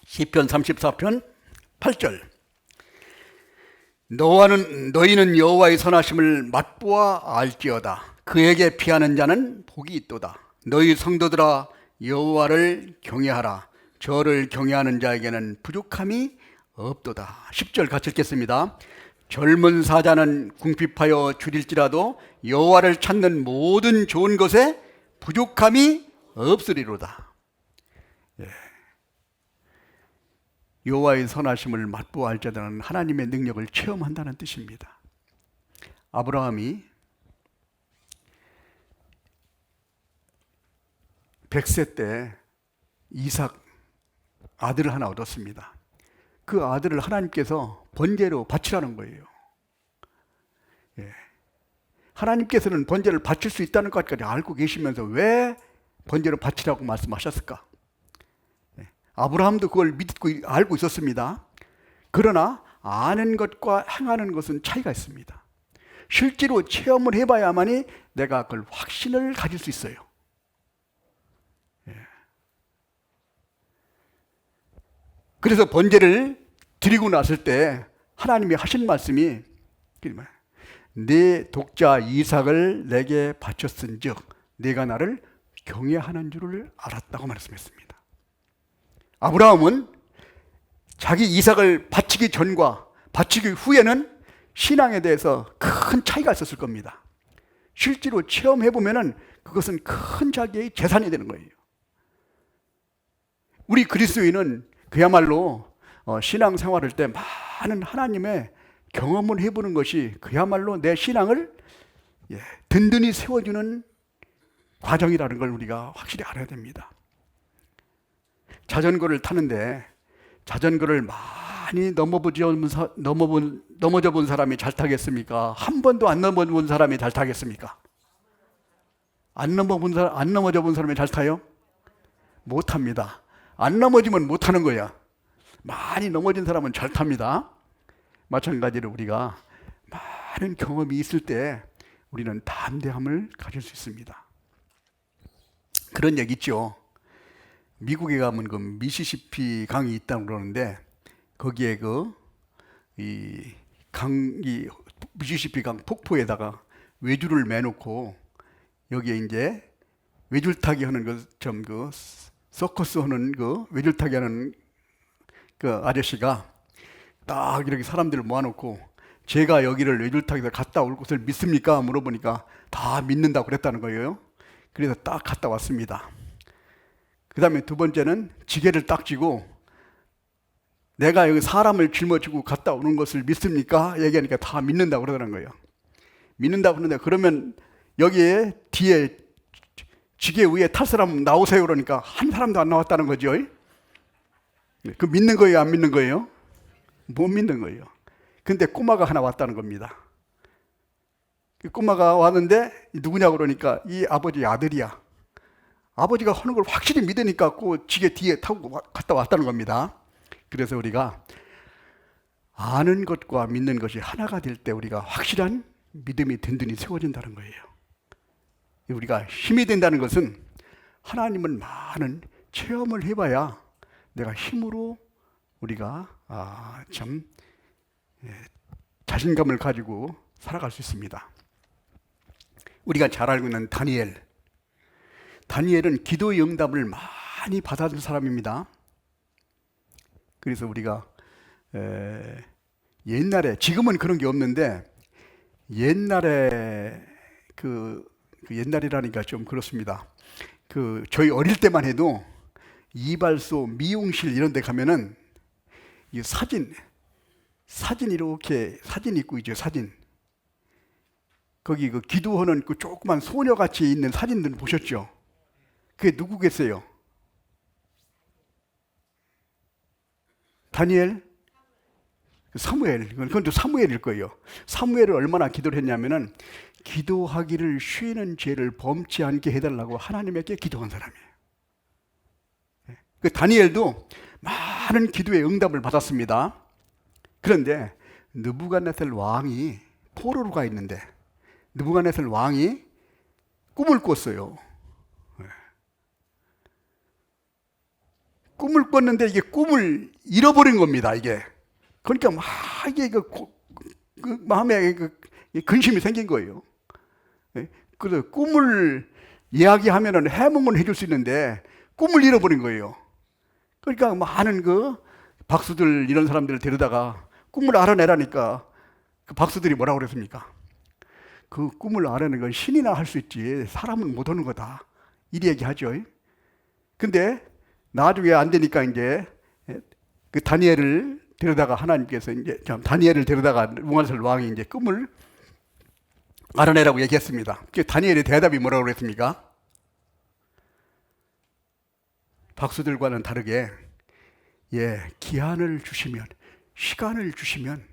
시편 34편 8절. 너희는 여호와의 선하심을 맛보아 알지어다. 그에게 피하는 자는 복이 있도다. 너희 성도들아 여호와를 경외하라. 저를 경외하는 자에게는 부족함이 없도다. 10절 같이 읽겠습니다. 젊은 사자는 궁핍하여 줄일지라도 여호와를 찾는 모든 좋은 것에 부족함이 없으리로다. 여호와의 선하심을 맛보아 자들은 하나님의 능력을 체험한다는 뜻입니다. 아브라함이 100세 때 이삭 아들을 하나 얻었습니다. 그 아들을 하나님께서 번제로 바치라는 거예요. 하나님께서는 번제를 바칠 수 있다는 것까지 알고 계시면서 왜 번제로 바치라고 말씀하셨을까? 아브라함도 그걸 믿고 알고 있었습니다. 그러나 아는 것과 행하는 것은 차이가 있습니다. 실제로 체험을 해봐야만이 내가 그걸 확신을 가질 수 있어요. 그래서 번제를 드리고 났을 때 하나님이 하신 말씀이 내 독자 이삭을 내게 바쳤은즉 내가 나를 경외하는 줄을 알았다고 말씀했습니다. 아브라함은 자기 이삭을 바치기 전과 바치기 후에는 신앙에 대해서 큰 차이가 있었을 겁니다. 실제로 체험해보면 그것은 큰 자기의 재산이 되는 거예요. 우리 그리스도인은 그야말로 신앙생활할 때 많은 하나님의 경험을 해보는 것이 그야말로 내 신앙을 든든히 세워주는 과정이라는 걸 우리가 확실히 알아야 됩니다. 자전거를 타는데 자전거를 많이 넘어져 본 사람이 잘 타겠습니까? 한 번도 안 넘어본 사람이 잘 타겠습니까? 안 넘어져 본 사람이 잘 타요? 못 탑니다. 안 넘어지면 못 타는 거야. 많이 넘어진 사람은 잘 탑니다. 마찬가지로 우리가 많은 경험이 있을 때 우리는 담대함을 가질 수 있습니다. 그런 얘기 있죠. 미국에 가면 그 미시시피 강이 있다고 그러는데 거기에 이 미시시피 강 폭포에다가 외줄을 매놓고 여기에 이제 외줄타기 하는 서커스 하는 외줄타기 하는 그 아저씨가 딱 이렇게 사람들을 모아놓고 제가 여기를 외줄타기에서 갔다 올 것을 믿습니까? 물어보니까 다 믿는다고 그랬다는 거예요. 그래서 딱 갔다 왔습니다. 그 다음에 두 번째는 지게를 딱 쥐고 내가 여기 사람을 짊어지고 갔다 오는 것을 믿습니까? 얘기하니까 다 믿는다고 그러더라는 거예요. 믿는다고 그러는데 그러면 여기에 뒤에 지게 위에 탈 사람 나오세요 그러니까 한 사람도 안 나왔다는 거죠. 그 믿는 거예요? 안 믿는 거예요? 못 믿는 거예요. 근데 꼬마가 하나 왔다는 겁니다. 그 꼬마가 왔는데 누구냐고 그러니까 이 아버지 아들이야. 아버지가 하는 걸 확실히 믿으니까 그 지게 뒤에 타고 갔다 왔다는 겁니다. 그래서 우리가 아는 것과 믿는 것이 하나가 될 때 우리가 확실한 믿음이 든든히 세워진다는 거예요. 우리가 힘이 된다는 것은 하나님을 많은 체험을 해봐야 내가 힘으로 우리가 자신감을 가지고 살아갈 수 있습니다. 우리가 잘 알고 있는 다니엘은 기도의 응답을 많이 받아준 사람입니다. 그래서 우리가 옛날에, 지금은 그런 게 없는데 옛날에 옛날이라니까 좀 그렇습니다. 저희 어릴 때만 해도 이발소, 미용실 이런 데 가면은 이 사진 이렇게 사진 있고 있죠. 사진. 거기 기도하는 조그만 소녀같이 있는 사진들 보셨죠? 그게 누구겠어요? 다니엘? 사무엘. 그건 또 사무엘일 거예요. 사무엘을 얼마나 기도를 했냐면은 기도하기를 쉬는 죄를 범치 않게 해달라고 하나님에게 기도한 사람이에요. 다니엘도 많은 기도의 응답을 받았습니다. 그런데 느부갓네살 왕이 포로로 가 있는데 느부갓네살 왕이 꿈을 꿨어요. 꿈을 꿨는데 이게 꿈을 잃어버린 겁니다. 이게 그러니까 막 이게 마음에 근심이 생긴 거예요. 그래서 꿈을 이야기하면은 해몽을 해줄 수 있는데 꿈을 잃어버린 거예요. 그러니까 많은 그 박수들 이런 사람들을 데려다가 꿈을 알아내라니까 그 박수들이 뭐라고 그랬습니까? 그 꿈을 알아내는 건 신이나 할 수 있지 사람은 못 하는 거다. 이리 얘기하죠. 근데 나중에 안 되니까 이제 그 다니엘을 데려다가 하나님께서 이제 다니엘을 데려다가 무한설 왕이 이제 꿈을 알아내라고 얘기했습니다. 그 다니엘의 대답이 뭐라고 그랬습니까? 박수들과는 다르게 기한을 주시면, 시간을 주시면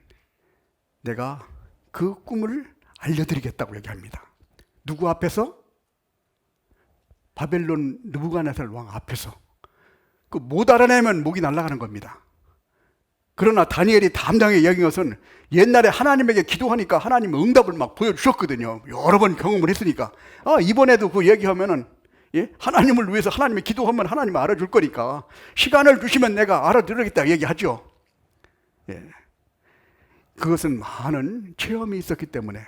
내가 그 꿈을 알려드리겠다고 얘기합니다. 누구 앞에서? 바벨론 느부갓네살 왕 앞에서. 그 못 알아내면 목이 날아가는 겁니다. 그러나 다니엘이 담당해 여긴 것은 옛날에 하나님에게 기도하니까 하나님은 응답을 막 보여주셨거든요. 여러 번 경험을 했으니까. 이번에도 그 얘기하면은 하나님을 위해서 하나님이 기도하면 하나님은 알아줄 거니까 시간을 주시면 내가 알아들으겠다 얘기하죠. 그것은 많은 체험이 있었기 때문에,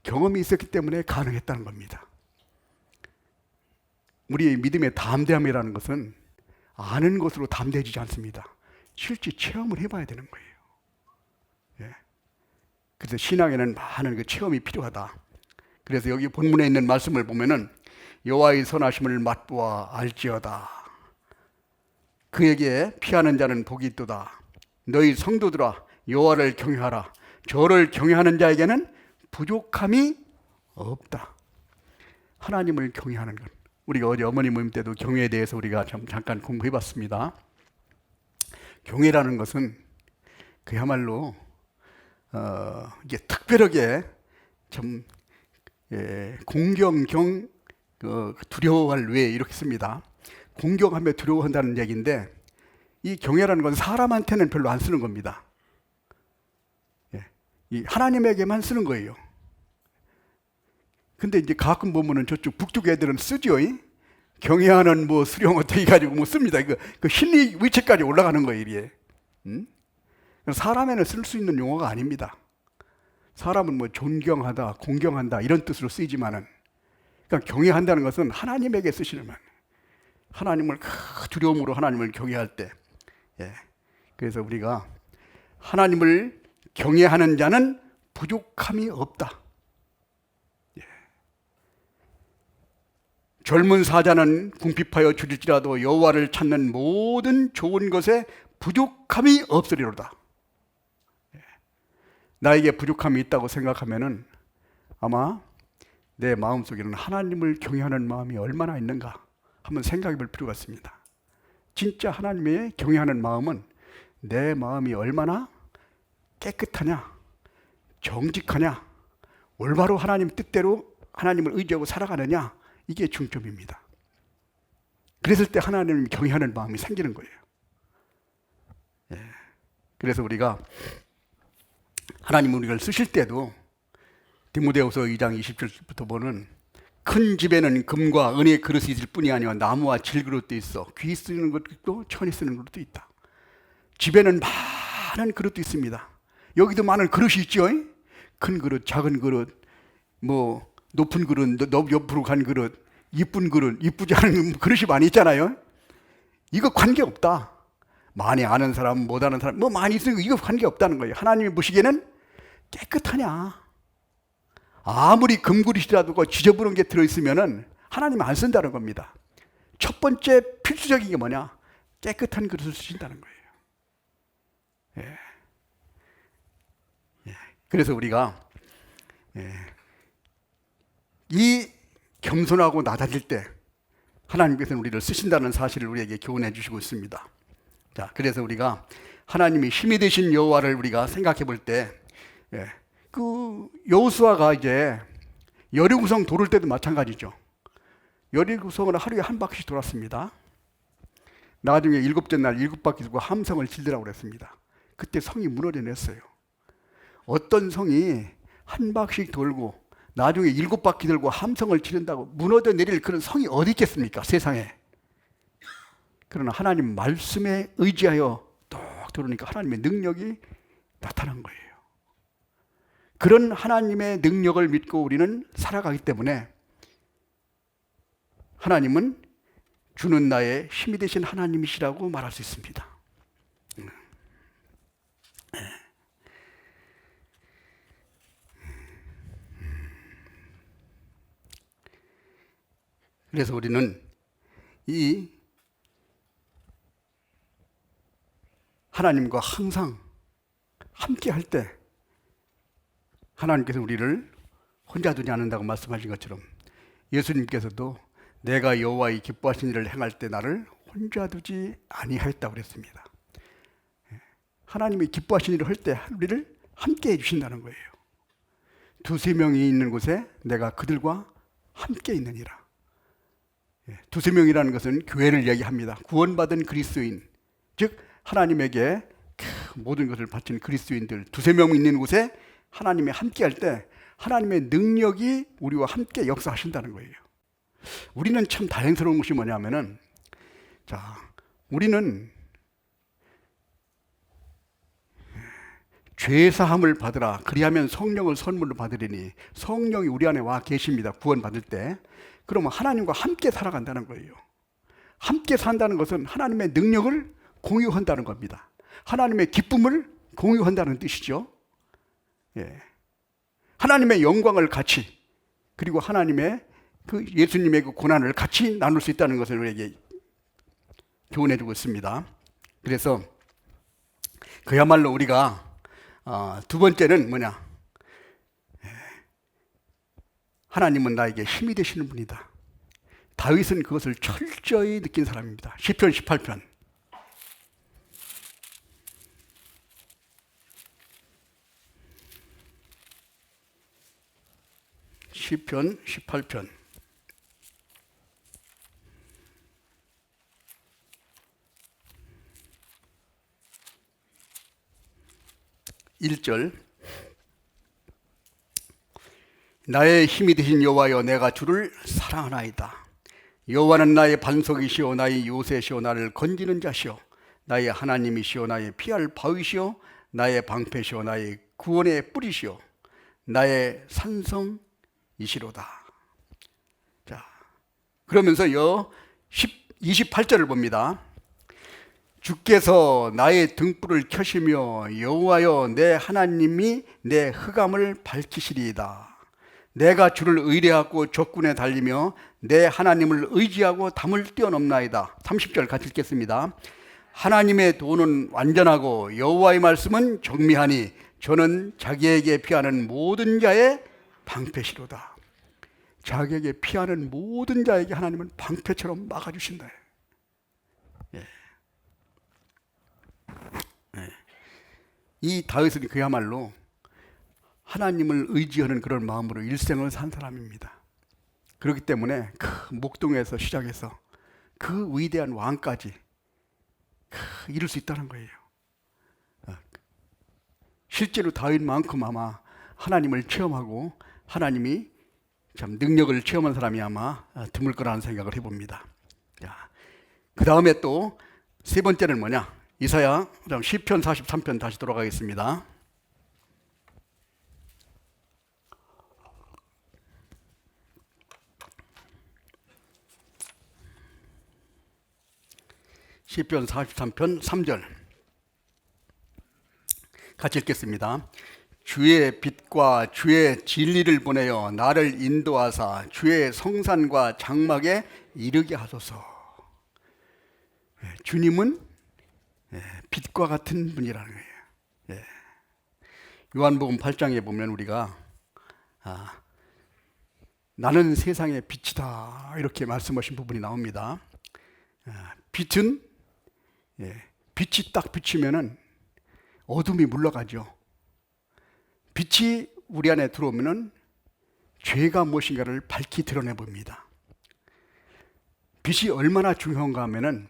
경험이 있었기 때문에 가능했다는 겁니다. 우리의 믿음의 담대함이라는 것은 아는 것으로 담대해지지 않습니다. 실제 체험을 해봐야 되는 거예요. 그래서 신앙에는 많은 그 체험이 필요하다. 그래서 여기 본문에 있는 말씀을 보면은 여호와의 선하심을 맛보아 알지어다. 그에게 피하는 자는 복이 있도다. 너희 성도들아 여호와를 경외하라. 저를 경외하는 자에게는 부족함이 없다. 하나님을 경외하는 것. 우리가 어제 어머니 모임 때도 경외에 대해서 우리가 잠깐 공부해봤습니다. 경외라는 것은 그야말로 이게 특별하게 좀 공경경 두려워할 외에 이렇게 씁니다. 공경하며 두려워한다는 얘기인데 이 경외라는 건 사람한테는 별로 안 쓰는 겁니다. 이 하나님에게만 쓰는 거예요. 근데 이제 가끔 보면은 저쪽 북쪽 애들은 쓰죠. 경외하는 뭐 수령 어떻게 가지고 뭐 씁니다. 그 심리 위치까지 올라가는 거예요, 이게. 사람에는 쓸 수 있는 용어가 아닙니다. 사람은 뭐 존경하다, 공경한다 이런 뜻으로 쓰이지만은, 그러니까 경외한다는 것은 하나님에게 쓰시는 말. 하나님을 두려움으로 하나님을 경외할 때, 그래서 우리가 하나님을 경외하는 자는 부족함이 없다. 젊은 사자는 궁핍하여 줄일지라도 여호와를 찾는 모든 좋은 것에 부족함이 없으리로다. 나에게 부족함이 있다고 생각하면은 아마 내 마음속에는 하나님을 경외하는 마음이 얼마나 있는가 한번 생각해 볼 필요가 있습니다. 진짜 하나님의 경외하는 마음은 내 마음이 얼마나 깨끗하냐, 정직하냐, 올바로 하나님 뜻대로 하나님을 의지하고 살아가느냐, 이게 중점입니다. 그랬을 때 하나님을 경외하는 마음이 생기는 거예요. 그래서 우리가 하나님 우리를 쓰실 때도 디모데후서 2장 20절부터 보는 큰 집에는 금과 은의 그릇이 있을 뿐이 아니라 나무와 질그릇도 있어. 귀 쓰는 것도 있고 천이 쓰는 것도 있다. 집에는 많은 그릇도 있습니다. 여기도 많은 그릇이 있죠. 큰 그릇, 작은 그릇, 뭐 높은 그릇, 옆으로 간 그릇, 이쁜 그릇, 이쁘지 않은 그릇이 많이 있잖아요. 이거 관계없다. 많이 아는 사람, 못 아는 사람, 뭐 많이 있으니까 이거 관계없다는 거예요. 하나님이 보시기에는 깨끗하냐. 아무리 금그릇이라도 지저분한 게 들어있으면은 하나님은 안 쓴다는 겁니다. 첫 번째 필수적인 게 뭐냐? 깨끗한 그릇을 쓰신다는 거예요. 그래서 우리가 이 겸손하고 낮아질 때 하나님께서는 우리를 쓰신다는 사실을 우리에게 교훈해 주시고 있습니다. 자, 그래서 우리가 하나님이 힘이 되신 여호와를 우리가 생각해 볼 때, 그 여호수아가 이제 여리고성 돌을 때도 마찬가지죠. 여리고성을 하루에 한 바퀴씩 돌았습니다. 나중에 일곱째 날 7바퀴 돌고 함성을 치더라고 그랬습니다. 그때 성이 무너져 냈어요. 어떤 성이 한 바퀴씩 돌고 나중에 7바퀴 돌고 함성을 치른다고 무너져 내릴 그런 성이 어디 있겠습니까? 세상에. 그러나 하나님 말씀에 의지하여 뚝 들으니까 하나님의 능력이 나타난 거예요. 그런 하나님의 능력을 믿고 우리는 살아가기 때문에 하나님은 주는 나의 힘이 되신 하나님이시라고 말할 수 있습니다. 그래서 우리는 이 하나님과 항상 함께 할 때 하나님께서 우리를 혼자 두지 않는다고 말씀하신 것처럼 예수님께서도 내가 여호와의 기뻐하신 일을 행할 때 나를 혼자 두지 아니하였다고 그랬습니다. 하나님이 기뻐하신 일을 할 때 우리를 함께 해주신다는 거예요. 두세 명이 있는 곳에 내가 그들과 함께 있느니라. 두세 명이라는 것은 교회를 얘기합니다. 구원받은 그리스도인, 즉 하나님에게 모든 것을 바친 그리스도인들 두세 명 있는 곳에 하나님이 함께 할 때 하나님의 능력이 우리와 함께 역사하신다는 거예요. 우리는 참 다행스러운 것이 뭐냐면은, 우리는 죄사함을 받으라 그리하면 성령을 선물로 받으리니, 성령이 우리 안에 와 계십니다. 구원받을 때. 그러면 하나님과 함께 살아간다는 거예요. 함께 산다는 것은 하나님의 능력을 공유한다는 겁니다. 하나님의 기쁨을 공유한다는 뜻이죠. 하나님의 영광을 같이, 그리고 하나님의 그 예수님의 그 고난을 같이 나눌 수 있다는 것을 우리에게 교훈해 주고 있습니다. 그래서 그야말로 우리가 두 번째는 뭐냐? 하나님은 나에게 힘이 되시는 분이다. 다윗은 그것을 철저히 느낀 사람입니다. 시편 18편. 시편 18편 1절. 나의 힘이 되신 여호와여, 내가 주를 사랑하나이다. 여호와는 나의 반석이시오, 나의 요새시오, 나를 건지는 자시오, 나의 하나님이시오, 나의 피할 바위시오, 나의 방패시오, 나의 구원의 뿌리시오, 나의 산성이시로다. 자, 그러면서요 28절을 봅니다. 주께서 나의 등불을 켜시며 여호와여, 내 하나님이 내 흑암을 밝히시리이다. 내가 주를 의뢰하고 적군에 달리며 내 하나님을 의지하고 담을 뛰어넘나이다. 30절 같이 읽겠습니다. 하나님의 도는 완전하고 여호와의 말씀은 정미하니 저는 자기에게 피하는 모든 자의 방패시로다. 자기에게 피하는 모든 자에게 하나님은 방패처럼 막아주신다. 이 다윗은 그야말로 하나님을 의지하는 그런 마음으로 일생을 산 사람입니다. 그렇기 때문에 그 목동에서 시작해서 그 위대한 왕까지 이룰 수 있다는 거예요. 실제로 다윗만큼 아마 하나님을 체험하고 하나님이 참 능력을 체험한 사람이 아마 드물 거라는 생각을 해봅니다. 그 다음에 또 세 번째는 뭐냐? 이사야 시편 43편 다시 돌아가겠습니다. 시편 43편 3절 같이 읽겠습니다. 주의 빛과 주의 진리를 보내어 나를 인도하사 주의 성산과 장막에 이르게 하소서. 주님은 빛과 같은 분이라는 거예요. 요한복음 8장에 보면 우리가 나는 세상의 빛이다 이렇게 말씀하신 부분이 나옵니다. 빛은 빛이 딱 비치면은 어둠이 물러가죠. 빛이 우리 안에 들어오면은 죄가 무엇인가를 밝히 드러내 봅니다. 빛이 얼마나 중요한가 하면은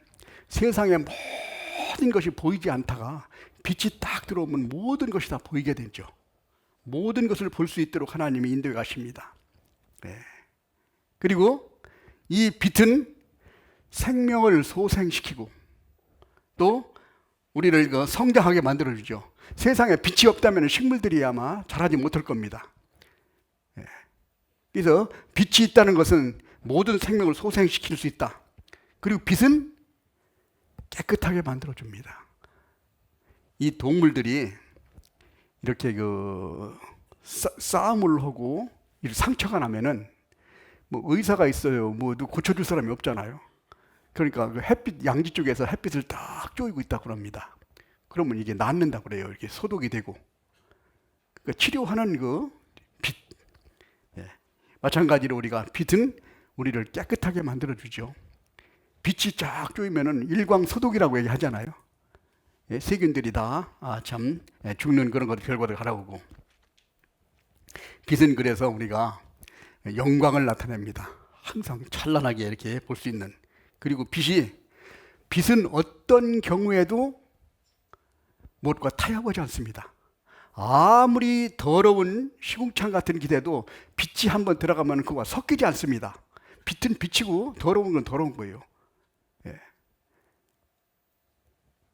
세상의 모든 것이 보이지 않다가 빛이 딱 들어오면 모든 것이 다 보이게 되죠. 모든 것을 볼 수 있도록 하나님이 인도해 가십니다. 그리고 이 빛은 생명을 소생시키고 또 우리를 성장하게 만들어주죠. 세상에 빛이 없다면 식물들이 아마 자라지 못할 겁니다. 그래서 빛이 있다는 것은 모든 생명을 소생시킬 수 있다. 그리고 빛은 깨끗하게 만들어줍니다. 이 동물들이 이렇게 싸움을 하고 상처가 나면은 뭐 의사가 있어요. 뭐 고쳐줄 사람이 없잖아요. 그러니까 그 햇빛, 양지 쪽에서 햇빛을 딱 쬐고 있다 그럽니다. 그러면 이게 낫는다 그래요. 이렇게 소독이 되고. 그러니까 치료하는 그 빛. 예. 마찬가지로 우리가 빛은 우리를 깨끗하게 만들어주죠. 빛이 쫙 쪼이면은 일광소독이라고 얘기하잖아요. 예, 세균들이 다 죽는 그런 것도 결과를 가라오고. 빛은 그래서 우리가 영광을 나타냅니다. 항상 찬란하게 이렇게 볼 수 있는. 그리고 빛은 어떤 경우에도 무엇과 타협하지 않습니다. 아무리 더러운 시궁창 같은 기대도 빛이 한번 들어가면 그와 섞이지 않습니다. 빛은 빛이고 더러운 건 더러운 거예요. 예.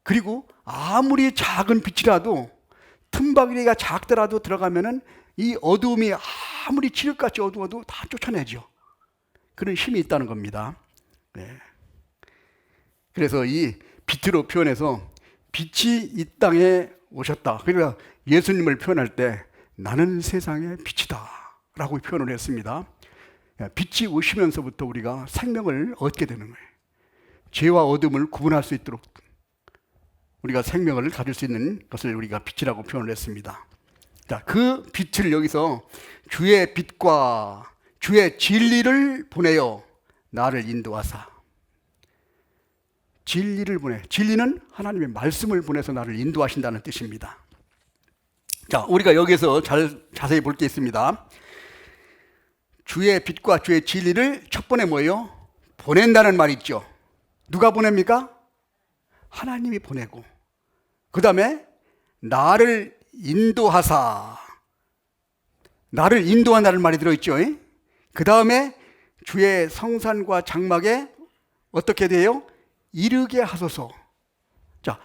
그리고 아무리 작은 빛이라도 틈바구니가 작더라도 들어가면은 이 어두움이 아무리 칠흑같이 어두워도 다 쫓아내죠. 그런 힘이 있다는 겁니다. 예. 그래서 이 빛으로 표현해서 빛이 이 땅에 오셨다. 그러니까 예수님을 표현할 때 나는 세상의 빛이다 라고 표현을 했습니다. 빛이 오시면서부터 우리가 생명을 얻게 되는 거예요. 죄와 어둠을 구분할 수 있도록 우리가 생명을 가질 수 있는 것을 우리가 빛이라고 표현을 했습니다. 자, 그 빛을 여기서 주의 빛과 주의 진리를 보내어 나를 인도하사. 진리를 보내. 진리는 하나님의 말씀을 보내서 나를 인도하신다는 뜻입니다. 자, 우리가 여기서 자세히 볼 게 있습니다. 주의 빛과 주의 진리를 첫 번에 뭐예요? 보낸다는 말이 있죠. 누가 보냅니까? 하나님이 보내고, 그 다음에 나를 인도하사. 나를 인도한다는 말이 들어있죠. 그 다음에 주의 성산과 장막에 어떻게 돼요? 이르게 하소서. 자,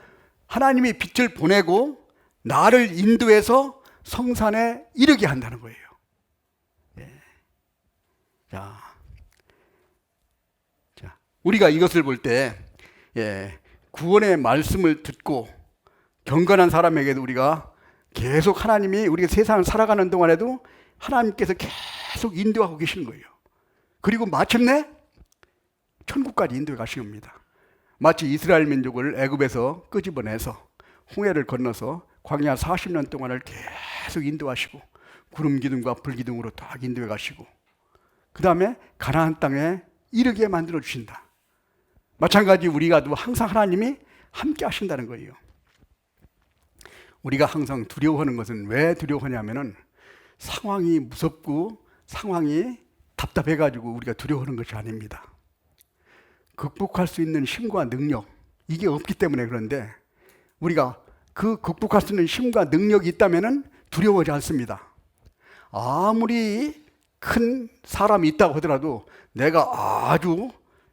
하나님이 빛을 보내고 나를 인도해서 성산에 이르게 한다는 거예요. 예. 자, 우리가 이것을 볼 때, 구원의 말씀을 듣고 경건한 사람에게도 우리가 계속 하나님이 우리가 세상을 살아가는 동안에도 하나님께서 계속 인도하고 계시는 거예요. 그리고 마침내 천국까지 인도해 가신 겁니다. 마치 이스라엘 민족을 애굽에서 끄집어내서 홍해를 건너서 광야 40년 동안을 계속 인도하시고 구름 기둥과 불 기둥으로 딱 인도해 가시고 그 다음에 가나안 땅에 이르게 만들어 주신다. 마찬가지 우리가도 항상 하나님이 함께 하신다는 거예요. 우리가 항상 두려워하는 것은 왜 두려워하냐면은 상황이 무섭고 상황이 답답해가지고 우리가 두려워하는 것이 아닙니다. 극복할 수 있는 힘과 능력, 이게 없기 때문에 그런데 우리가 그 극복할 수 있는 힘과 능력이 있다면은 두려워하지 않습니다. 아무리 큰 사람이 있다고 하더라도 내가 아주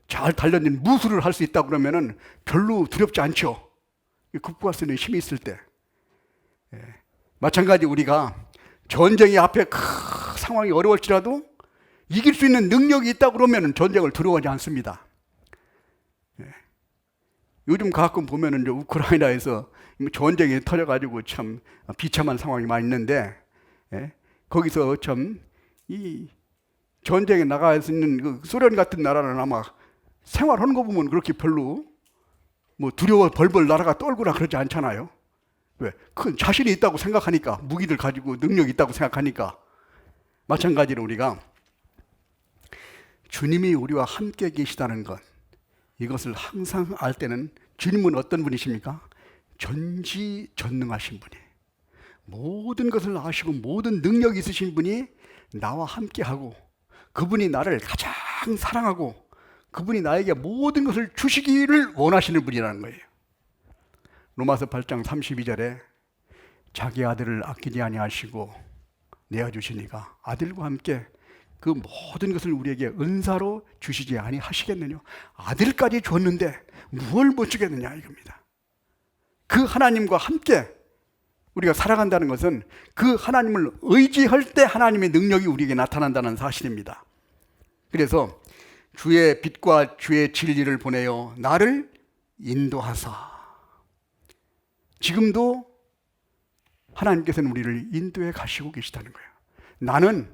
잘 단련된 무술을 할 수 있다고 그러면은 별로 두렵지 않죠. 극복할 수 있는 힘이 있을 때. 마찬가지 우리가 전쟁이 앞에 상황이 어려울지라도 이길 수 있는 능력이 있다고 그러면 전쟁을 두려워하지 않습니다. 요즘 가끔 보면은 우크라이나에서 전쟁이 터져가지고 참 비참한 상황이 많이 있는데, 거기서 참 이 전쟁에 나가 있는 그 소련 같은 나라는 아마 생활하는 거 보면 그렇게 별로 뭐 두려워 벌벌 나라가 떨거나 그러지 않잖아요. 왜? 큰 자신이 있다고 생각하니까, 무기를 가지고 능력이 있다고 생각하니까. 마찬가지로 우리가 주님이 우리와 함께 계시다는 것, 이것을 항상 알 때는 주님은 어떤 분이십니까? 전지전능하신 분이, 모든 것을 아시고 모든 능력이 있으신 분이 나와 함께하고 그분이 나를 가장 사랑하고 그분이 나에게 모든 것을 주시기를 원하시는 분이라는 거예요. 로마서 8장 32절에 자기 아들을 아끼지 아니하시고 내어주시니가 아들과 함께 그 모든 것을 우리에게 은사로 주시지 아니하시겠느냐. 아들까지 줬는데 무엇을 못 주겠느냐 이겁니다. 그 하나님과 함께 우리가 살아간다는 것은 그 하나님을 의지할 때 하나님의 능력이 우리에게 나타난다는 사실입니다. 그래서 주의 빛과 주의 진리를 보내어 나를 인도하사. 지금도 하나님께서는 우리를 인도해 가시고 계시다는 거예요. 나는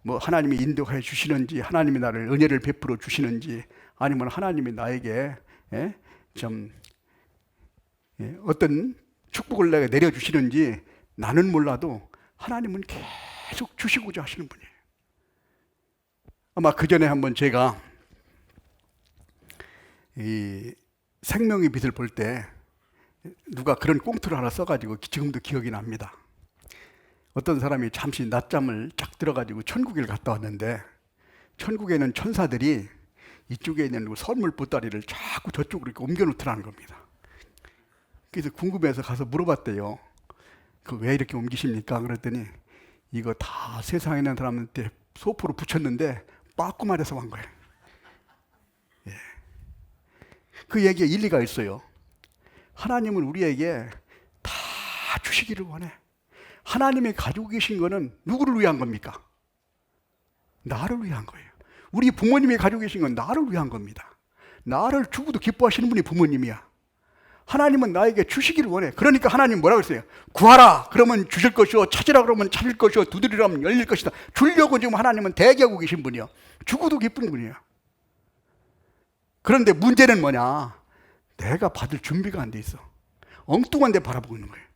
뭐 하나님이 인도해 주시는지, 하나님이 나를 은혜를 베풀어 주시는지, 아니면 하나님이 나에게 어떤 축복을 내게 내려주시는지 나는 몰라도 하나님은 계속 주시고자 하시는 분이에요. 아마 그 전에 한번 제가 이 생명의 빛을 볼 때 누가 그런 꽁트를 하나 써가지고 지금도 기억이 납니다. 어떤 사람이 잠시 낮잠을 쫙 들어가지고 천국에 갔다 왔는데, 천국에는 천사들이 이쪽에 있는 선물 보따리를 자꾸 저쪽으로 이렇게 옮겨 놓더라는 겁니다. 그래서 궁금해서 가서 물어봤대요. 그 왜 이렇게 옮기십니까? 그랬더니 이거 다 세상에 있는 사람한테 소포로 붙였는데 빠꾸말해서 간 거예요. 예. 그 얘기에 일리가 있어요. 하나님은 우리에게 다 주시기를 원해. 하나님이 가지고 계신 거는 누구를 위한 겁니까? 나를 위한 거예요. 우리 부모님이 가지고 계신 건 나를 위한 겁니다. 나를 주고도 기뻐하시는 분이 부모님이야. 하나님은 나에게 주시기를 원해. 그러니까 하나님 뭐라고 했어요? 구하라 그러면 주실 것이요, 찾으라 그러면 찾을 것이요, 두드리라면 열릴 것이다. 주려고 지금 하나님은 대기하고 계신 분이요, 주고도 기쁜 분이에요. 그런데 문제는 뭐냐? 내가 받을 준비가 안 돼 있어. 엉뚱한 데 바라보고 있는 거예요.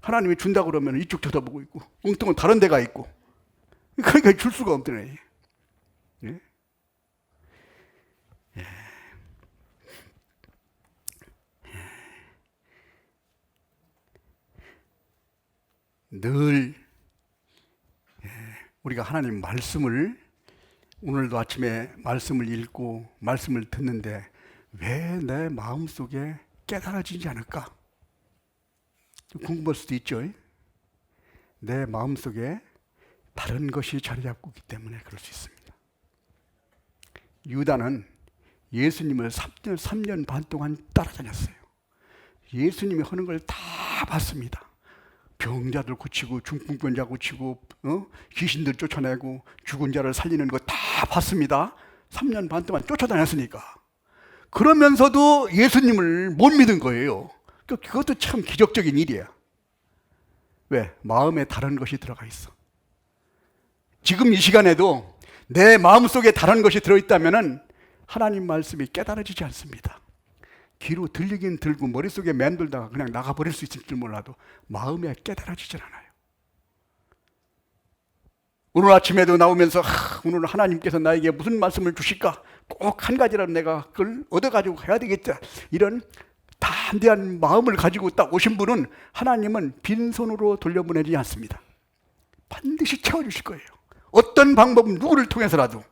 하나님이 준다 그러면 이쪽 쳐다보고 있고, 엉뚱한 다른 데가 있고, 그러니까 줄 수가 없더래. 예? 예. 늘 우리가 하나님 말씀을, 오늘도 아침에 말씀을 읽고 말씀을 듣는데 왜 내 마음속에 깨달아지지 않을까? 좀 궁금할 수도 있죠. 내 마음속에 다른 것이 자리 잡고 있기 때문에 그럴 수 있습니다. 유다는 예수님을 3년 반 동안 따라다녔어요. 예수님이 하는 걸 다 봤습니다. 병자들 고치고, 중풍병자 고치고, 귀신들 쫓아내고, 죽은 자를 살리는 거 다 봤습니다. 3년 반 동안 쫓아다녔으니까. 그러면서도 예수님을 못 믿은 거예요. 그것도 참 기적적인 일이에요. 왜? 마음에 다른 것이 들어가 있어. 지금 이 시간에도 내 마음속에 다른 것이 들어있다면 하나님 말씀이 깨달아지지 않습니다. 귀로 들리긴 들고 머릿속에 맴돌다가 그냥 나가버릴 수 있을지 몰라도 마음에 깨달아지질 않아요. 오늘 아침에도 나오면서 오늘 하나님께서 나에게 무슨 말씀을 주실까? 꼭 한 가지라도 내가 그걸 얻어가지고 가야 되겠다. 이런 담대한 마음을 가지고 딱 오신 분은 하나님은 빈손으로 돌려보내지 않습니다. 반드시 채워주실 거예요. 어떤 방법은 누구를 통해서라도.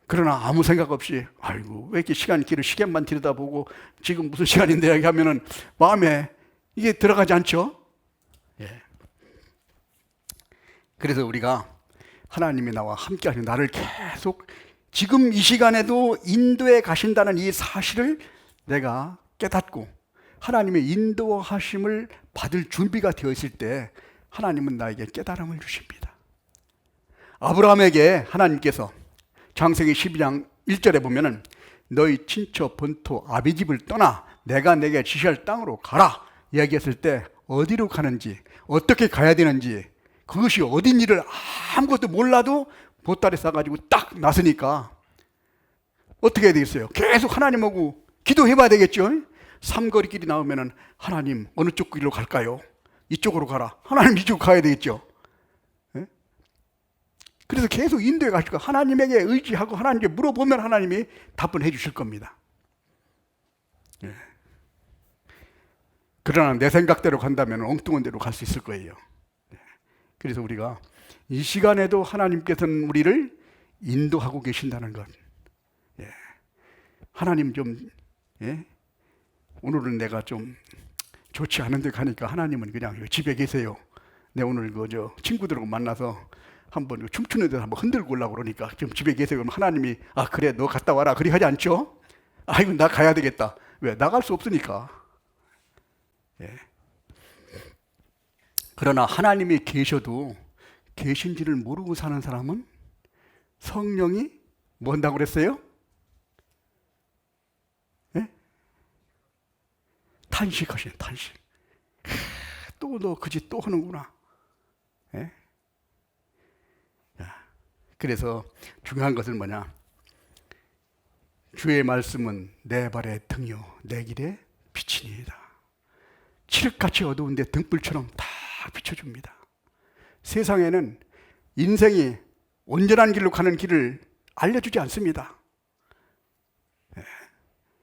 그러나 아무 생각 없이 아이고 왜 이렇게 시계만 들여다보고 지금 무슨 시간인데 이렇게 하면은 마음에 이게 들어가지 않죠? 예. 그래서 우리가 하나님이 나와 함께하시는, 나를 계속 지금 이 시간에도 인도해 가신다는 이 사실을 내가 깨닫고 하나님의 인도하심을 받을 준비가 되어 있을 때 하나님은 나에게 깨달음을 주십니다. 아브라함에게 하나님께서 창세기 12장 1절에 보면은 너희 친처 본토 아비집을 떠나 내가 내게 지시할 땅으로 가라 이야기했을 때 어디로 가는지, 어떻게 가야 되는지, 그것이 어딘지를 아무것도 몰라도 보따리 싸가지고 딱 나서니까 어떻게 해야 되겠어요? 계속 하나님하고 기도해봐야 되겠죠? 삼거리길이 나오면은 하나님 어느 쪽 길로 갈까요? 이쪽으로 가라. 하나님 이쪽 가야 되겠죠? 예? 그래서 계속 인도해 가시고 하나님에게 의지하고 하나님께 물어보면 하나님이 답을 해 주실 겁니다. 예. 그러나 내 생각대로 간다면 엉뚱한 데로 갈 수 있을 거예요. 예. 그래서 우리가 이 시간에도 하나님께서는 우리를 인도하고 계신다는 것. 예. 하나님 좀, 예? 오늘은 내가 좀 좋지 않은 데 가니까 하나님은 그냥 집에 계세요. 내 오늘 친구들하고 만나서 한번 춤추는 데서 한번 흔들고 오려고 그러니까 좀 집에 계세요. 그럼 하나님이 그래 너 갔다 와라 그리 하지 않죠? 아이고 나 가야 되겠다. 왜? 나갈 수 없으니까. 예. 그러나 하나님이 계셔도 계신지를 모르고 사는 사람은 성령이 뭐 한다고 그랬어요? 예? 탄식하시네, 탄식. 또 너 그 짓 또 하는구나. 예? 그래서 중요한 것은 뭐냐? 주의 말씀은 내 발의 등이요 내 길의 빛이니이다. 칠흑같이 어두운데 등불처럼 다 비춰줍니다. 세상에는 인생이 온전한 길로 가는 길을 알려주지 않습니다.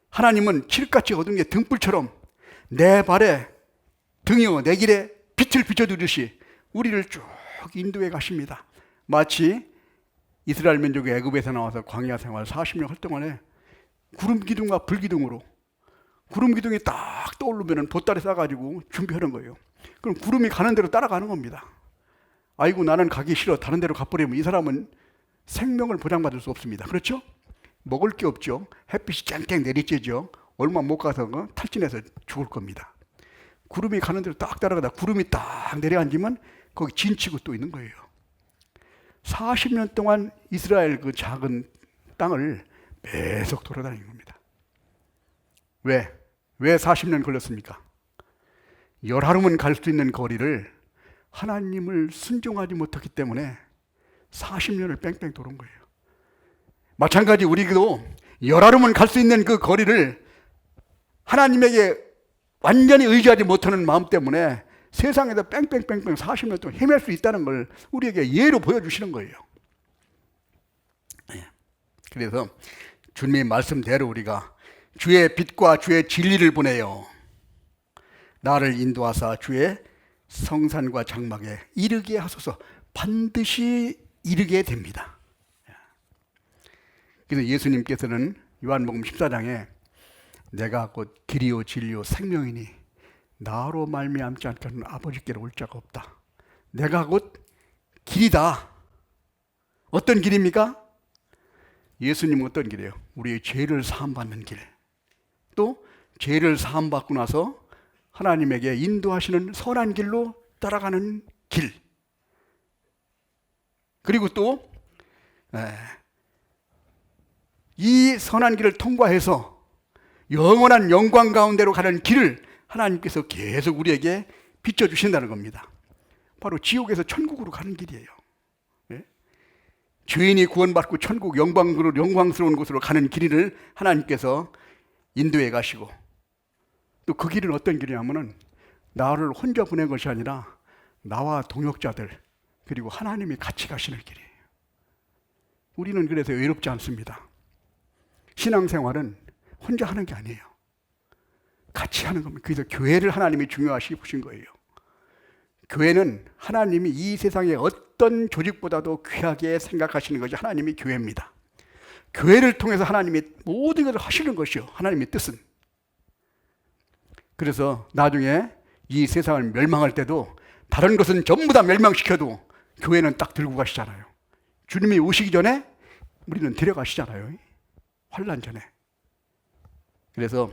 하나님은 칠흑같이 어두운 게 등불처럼 내 발에 등이요 내 길에 빛을 비춰주듯이 우리를 쭉 인도해 가십니다. 마치 이스라엘 민족이 애굽에서 나와서 광야 생활 40년 할 동안에 구름 기둥과 불 기둥으로, 구름 기둥이 딱 떠오르면 보따리 싸가지고 준비하는 거예요. 그럼 구름이 가는 대로 따라가는 겁니다. 아이고 나는 가기 싫어 다른 데로 가버리면 이 사람은 생명을 보장받을 수 없습니다. 그렇죠? 먹을 게 없죠. 햇빛이 쨍쨍 내리쬐죠. 얼마 못 가서 탈진해서 죽을 겁니다. 구름이 가는 대로 딱 따라가다 구름이 딱 내려앉으면 거기 진치고 또 있는 거예요. 40년 동안 이스라엘 그 작은 땅을 계속 돌아다닌 겁니다. 왜 40년 걸렸습니까? 열하루면 갈 수 있는 거리를 하나님을 순종하지 못했기 때문에 40년을 뺑뺑 도는 거예요. 마찬가지 우리도 열하루면 갈 수 있는 그 거리를 하나님에게 완전히 의지하지 못하는 마음 때문에 세상에서 뺑뺑뺑뺑 40년 동안 헤맬 수 있다는 걸 우리에게 예로 보여주시는 거예요. 그래서 주님의 말씀대로 우리가 주의 빛과 주의 진리를 보내요 나를 인도하사 주의 성산과 장막에 이르게 하소서. 반드시 이르게 됩니다. 그래서 예수님께서는 요한복음 14장에 내가 곧 길이요 진리요 생명이니 나로 말미암지 않고는 아버지께로 올 자가 없다. 내가 곧 길이다. 어떤 길입니까? 예수님은 어떤 길이에요? 우리의 죄를 사함받는 길. 또 죄를 사함받고 나서 하나님에게 인도하시는 선한 길로 따라가는 길. 그리고 또 이 선한 길을 통과해서 영원한 영광 가운데로 가는 길을 하나님께서 계속 우리에게 비춰주신다는 겁니다. 바로 지옥에서 천국으로 가는 길이에요. 네? 죄인이 구원받고 천국 영광스러운 곳으로 가는 길을 하나님께서 인도해 가시고, 또 그 길은 어떤 길이냐면은 나를 혼자 보낸 것이 아니라 나와 동역자들 그리고 하나님이 같이 가시는 길이에요. 우리는 그래서 외롭지 않습니다. 신앙생활은 혼자 하는 게 아니에요. 같이 하는 겁니다. 그래서 교회를 하나님이 중요하시 보신 거예요. 교회는 하나님이 이 세상의 어떤 조직보다도 귀하게 생각하시는 것이 하나님의 교회입니다. 교회를 통해서 하나님이 모든 것을 하시는 것이요 하나님의 뜻은. 그래서 나중에 이 세상을 멸망할 때도 다른 것은 전부 다 멸망시켜도 교회는 딱 들고 가시잖아요. 주님이 오시기 전에 우리는 데려가시잖아요. 환난 전에. 그래서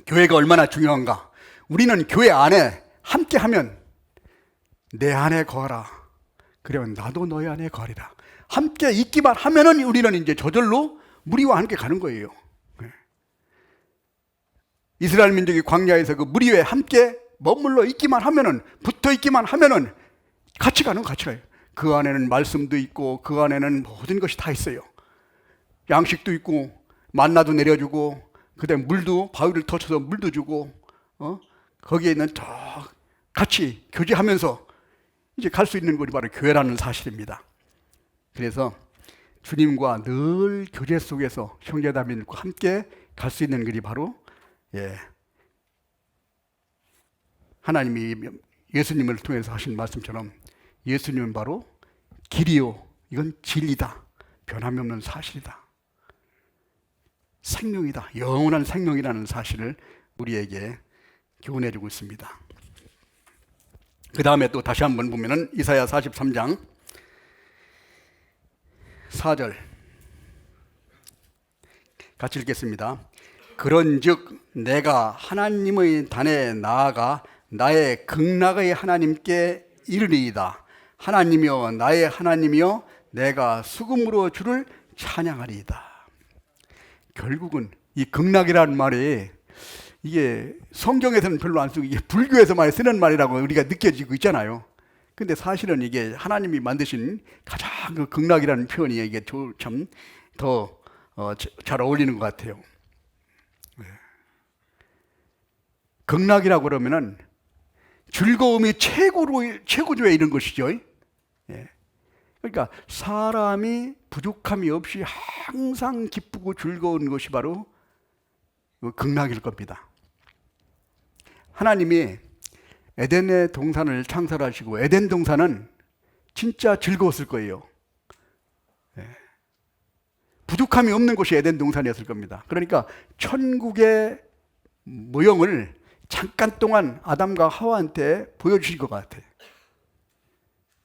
교회가 얼마나 중요한가. 우리는 교회 안에 함께 하면 내 안에 거하라. 그러면 나도 너희 안에 거하리라. 함께 있기만 하면은 우리는 이제 저절로 무리와 함께 가는 거예요. 이스라엘 민족이 광야에서 그 무리에 함께 머물러 있기만 하면은, 붙어 있기만 하면은 같이 가요. 그 안에는 말씀도 있고 그 안에는 모든 것이 다 있어요. 양식도 있고 만나도 내려주고 그다음에 물도 바위를 터쳐서 물도 주고 거기에 있는 저 같이 교제하면서 이제 갈 수 있는 곳이 바로 교회라는 사실입니다. 그래서 주님과 늘 교제 속에서 형제자매들과 함께 갈 수 있는 길이 바로 하나님이 예수님을 통해서 하신 말씀처럼 예수님은 바로 길이요, 이건 진리다, 변함이 없는 사실이다, 생명이다, 영원한 생명이라는 사실을 우리에게 교훈해주고 있습니다. 그 다음에 또 다시 한번 보면은 이사야 43장 4절 같이 읽겠습니다. 그런즉 내가 하나님의 단에 나아가 나의 극락의 하나님께 이르리이다. 하나님이여 나의 하나님이여 내가 수금으로 주를 찬양하리이다. 결국은 이 극락이라는 말이 이게 성경에서는 별로 안 쓰고 이게 불교에서 많이 쓰는 말이라고 우리가 느껴지고 있잖아요. 근데 사실은 이게 하나님이 만드신 가장 그 극락이라는 표현이 이게 참 더 잘 어울리는 것 같아요. 극락이라고 그러면은 즐거움이 최고조에 이른 것이죠. 예. 그러니까 사람이 부족함이 없이 항상 기쁘고 즐거운 것이 바로 극락일 겁니다. 하나님이 에덴의 동산을 창설하시고 에덴 동산은 진짜 즐거웠을 거예요. 예. 부족함이 없는 곳이 에덴 동산이었을 겁니다. 그러니까 천국의 모형을 잠깐 동안 아담과 하와한테 보여주신 것 같아요.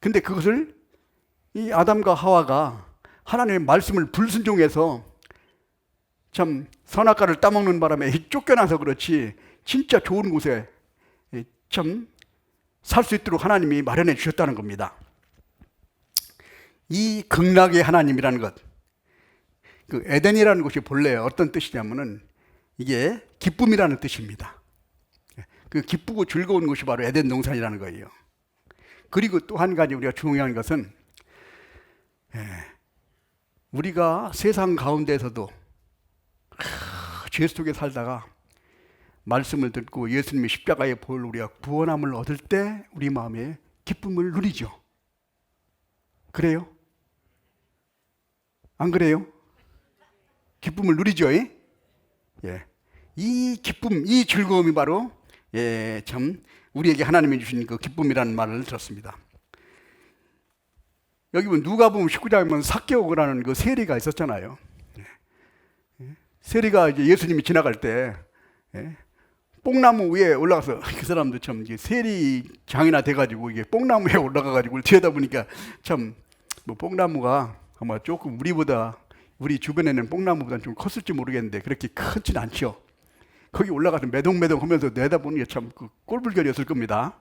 근데 그것을 이 아담과 하와가 하나님의 말씀을 불순종해서 참 선악과를 따먹는 바람에 쫓겨나서 그렇지 진짜 좋은 곳에 참 살 수 있도록 하나님이 마련해 주셨다는 겁니다. 이 극락의 하나님이라는 것, 그 에덴이라는 곳이 본래 어떤 뜻이냐면은 이게 기쁨이라는 뜻입니다. 그 기쁘고 즐거운 곳이 바로 에덴 동산이라는 거예요. 그리고 또 한 가지 우리가 중요한 것은 우리가 세상 가운데에서도 죄 속에 살다가 말씀을 듣고 예수님의 십자가의 보혈로 우리가 구원함을 얻을 때 우리 마음에 기쁨을 누리죠. 그래요? 안 그래요? 기쁨을 누리죠. 예. 이 기쁨, 이 즐거움이 바로 참 우리에게 하나님이 주신 그 기쁨이라는 말을 들었습니다. 여기 보면 누가복음 19장에 보면 삭개오라는 그 세리가 있었잖아요. 세리가 이제 예수님이 지나갈 때 뽕나무 위에 올라가서 그 사람도 참 세리장이나 돼가지고 이게 뽕나무에 올라가가지고 들여다보니까 참 뭐 뽕나무가 아마 조금 우리 주변에는 뽕나무보다는 좀 컸을지 모르겠는데 그렇게 크진 않죠. 거기 올라가서 매동매동 하면서 내다보는 게 참 그 꼴불견이었을 겁니다.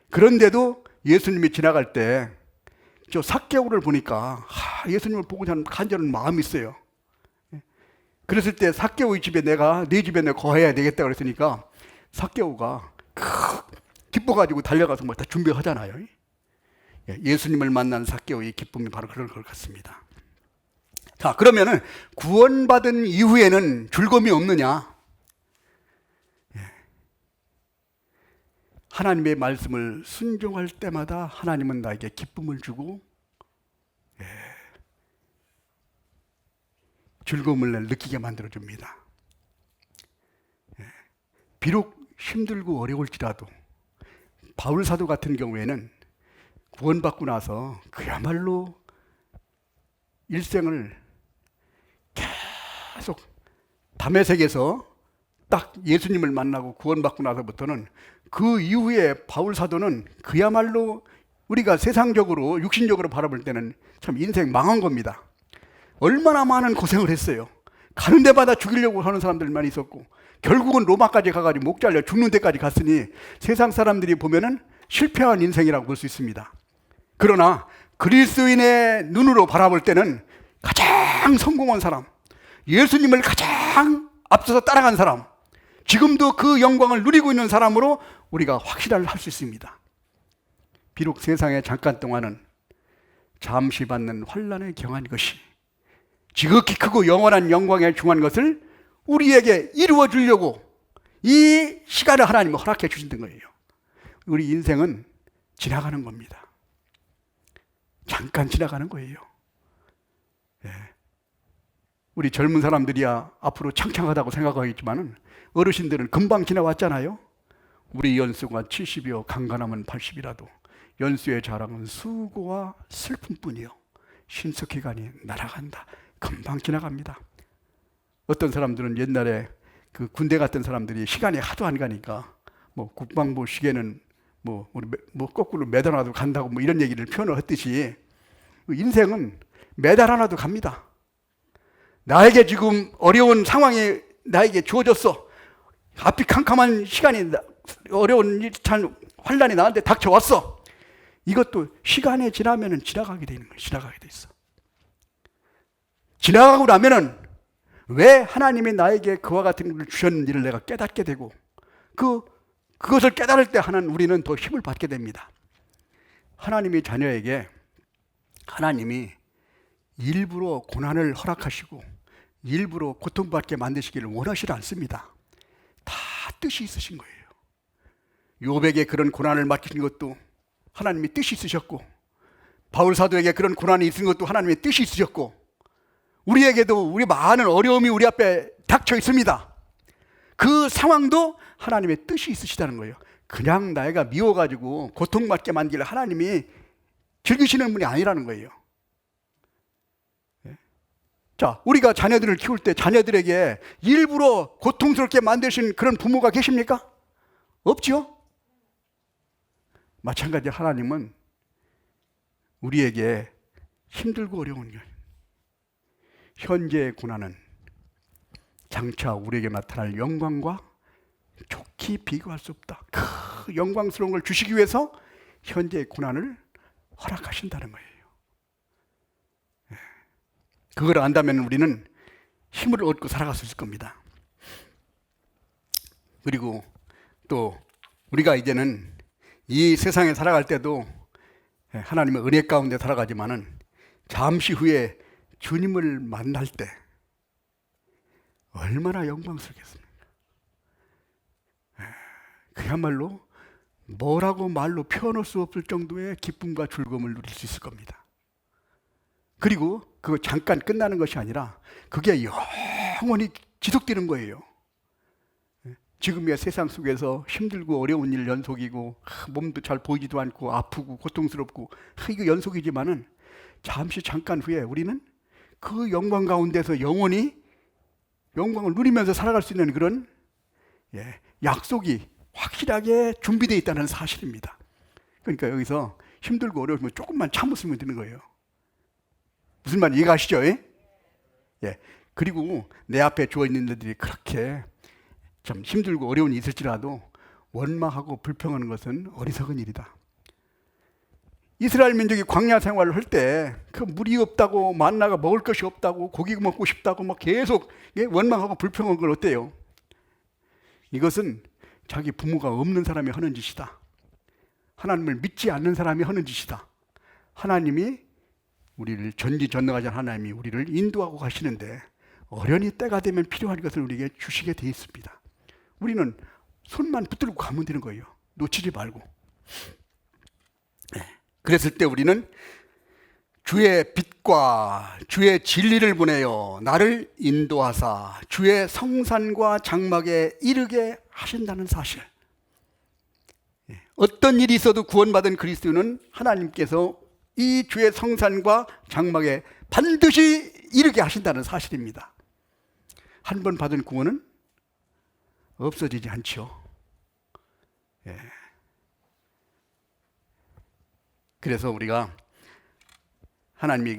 그런데도 예수님이 지나갈 때 저 삭개오를 보니까 예수님을 보고자 하는 간절한 마음이 있어요. 그랬을 때 삭개오의 집에 네 집에 내가 거해야 되겠다 그랬으니까 삭개오가 기뻐가지고 달려가서 뭐 다 준비하잖아요. 예수님을 만난 삭개오의 기쁨이 바로 그런 것 같습니다. 자, 그러면은 구원받은 이후에는 즐거움이 없느냐? 하나님의 말씀을 순종할 때마다 하나님은 나에게 기쁨을 주고 즐거움을 느끼게 만들어줍니다. 비록 힘들고 어려울지라도 바울 사도 같은 경우에는 구원받고 나서 그야말로 일생을 계속 다메섹에서 딱 예수님을 만나고 구원받고 나서부터는 그 이후에 바울 사도는 그야말로 우리가 세상적으로 육신적으로 바라볼 때는 참 인생 망한 겁니다. 얼마나 많은 고생을 했어요. 가는 데마다 죽이려고 하는 사람들만 있었고 결국은 로마까지 가가지고 목 잘려 죽는 데까지 갔으니 세상 사람들이 보면은 실패한 인생이라고 볼 수 있습니다. 그러나 그리스도인의 눈으로 바라볼 때는 가장 성공한 사람, 예수님을 가장 앞서서 따라간 사람, 지금도 그 영광을 누리고 있는 사람으로 우리가 확실하게 할 수 있습니다. 비록 세상에 잠깐 동안은 잠시 받는 환난에 경한 것이 지극히 크고 영원한 영광에 중한 것을 우리에게 이루어 주려고 이 시간을 하나님이 허락해 주신다는 거예요. 우리 인생은 지나가는 겁니다. 잠깐 지나가는 거예요. 우리 젊은 사람들이야 앞으로 창창하다고 생각하겠지만은 어르신들은 금방 지나왔잖아요. 우리 연수가 70이요 강간하면 80이라도 연수의 자랑은 수고와 슬픔뿐이요 신속히간이 날아간다. 금방 지나갑니다. 어떤 사람들은 옛날에 그 군대 갔던 사람들이 시간이 하도 안 가니까 뭐 국방부 시계는 뭐 거꾸로 매달 하나도 간다고 뭐 이런 얘기를 표현을 했듯이 인생은 매달 하나도 갑니다. 나에게 지금 어려운 상황이 나에게 주어졌어. 앞이 캄캄한 시간이 어려운 일찬 환란이 나한테 닥쳐왔어. 이것도 시간이 지나면은 지나가게 되는 거예요. 지나가게 돼 있어. 지나가고 나면은 왜 하나님이 나에게 그와 같은 것을 주셨는지를 내가 깨닫게 되고 그것을 깨달을 때 우리는 더 힘을 받게 됩니다. 하나님의 자녀에게 하나님이 일부러 고난을 허락하시고 일부러 고통받게 만드시기를 원하시지 않습니다. 다 뜻이 있으신 거예요. 욥에게 그런 고난을 맡기신 것도 하나님의 뜻이 있으셨고, 바울 사도에게 그런 고난이 있은 것도 하나님의 뜻이 있으셨고, 우리에게도 우리 많은 어려움이 우리 앞에 닥쳐 있습니다. 그 상황도 하나님의 뜻이 있으시다는 거예요. 그냥 내가 미워가지고 고통받게 만들 하나님이 즐기시는 분이 아니라는 거예요. 자, 우리가 자녀들을 키울 때 자녀들에게 일부러 고통스럽게 만드신 그런 부모가 계십니까? 없지요? 마찬가지로 하나님은 우리에게 힘들고 어려운 일, 현재의 고난은 장차 우리에게 나타날 영광과 좋게 비교할 수 없다. 그 영광스러운 걸 주시기 위해서 현재의 고난을 허락하신다는 거예요. 그걸 안다면 우리는 힘을 얻고 살아갈 수 있을 겁니다. 그리고 또 우리가 이제는 이 세상에 살아갈 때도 하나님의 은혜 가운데 살아가지만은 잠시 후에 주님을 만날 때 얼마나 영광스럽겠습니까? 그야말로 뭐라고 말로 표현할 수 없을 정도의 기쁨과 즐거움을 누릴 수 있을 겁니다. 그리고 그거 잠깐 끝나는 것이 아니라 그게 영원히 지속되는 거예요. 지금의 세상 속에서 힘들고 어려운 일 연속이고 몸도 잘 보이지도 않고 아프고 고통스럽고 이거 연속이지만은 잠깐 후에 우리는 그 영광 가운데서 영원히 영광을 누리면서 살아갈 수 있는 그런 약속이 확실하게 준비되어 있다는 사실입니다. 그러니까 여기서 힘들고 어려우면 조금만 참으시면 되는 거예요. 무슨 말인지 이해가시죠? 그리고 내 앞에 주어 있는 일들이 그렇게 좀 힘들고 어려운 일이 있을지라도 원망하고 불평하는 것은 어리석은 일이다. 이스라엘 민족이 광야 생활을 할 때 그 물이 없다고 만나가 먹을 것이 없다고 고기 먹고 싶다고 막 계속 원망하고 불평한 걸 어때요? 이것은 자기 부모가 없는 사람이 하는 짓이다. 하나님을 믿지 않는 사람이 하는 짓이다. 하나님이 우리를 전지전능하신 하나님이 우리를 인도하고 가시는데 어련히 때가 되면 필요한 것을 우리에게 주시게 돼 있습니다. 우리는 손만 붙들고 가면 되는 거예요. 놓치지 말고. 그랬을 때 우리는 주의 빛과 주의 진리를 보내어 나를 인도하사 주의 성산과 장막에 이르게 하신다는 사실. 어떤 일이 있어도 구원받은 그리스도는 하나님께서 이 주의 성산과 장막에 반드시 이르게 하신다는 사실입니다. 한 번 받은 구원은 없어지지 않죠. 그래서 우리가 하나님이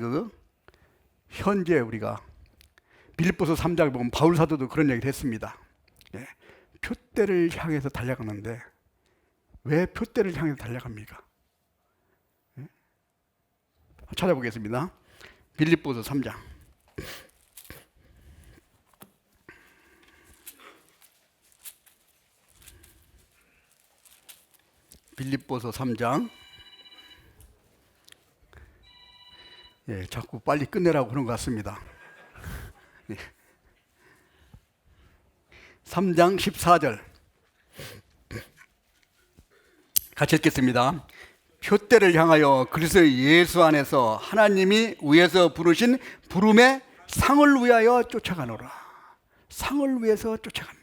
현재 우리가 빌립보서 3장을 보면 바울 사도도 그런 얘기를 했습니다. 표대를 향해서 달려가는데 왜 표대를 향해서 달려갑니까? 찾아보겠습니다. 빌립보서 3장. 빌립보서 3장. 자꾸 빨리 끝내라고 그런 것 같습니다. 3장 14절. 같이 읽겠습니다. 표대를 향하여 그리스도 예수 안에서 하나님이 위에서 부르신 부름의 상을 위하여 쫓아가노라. 상을 위해서 쫓아갑니다.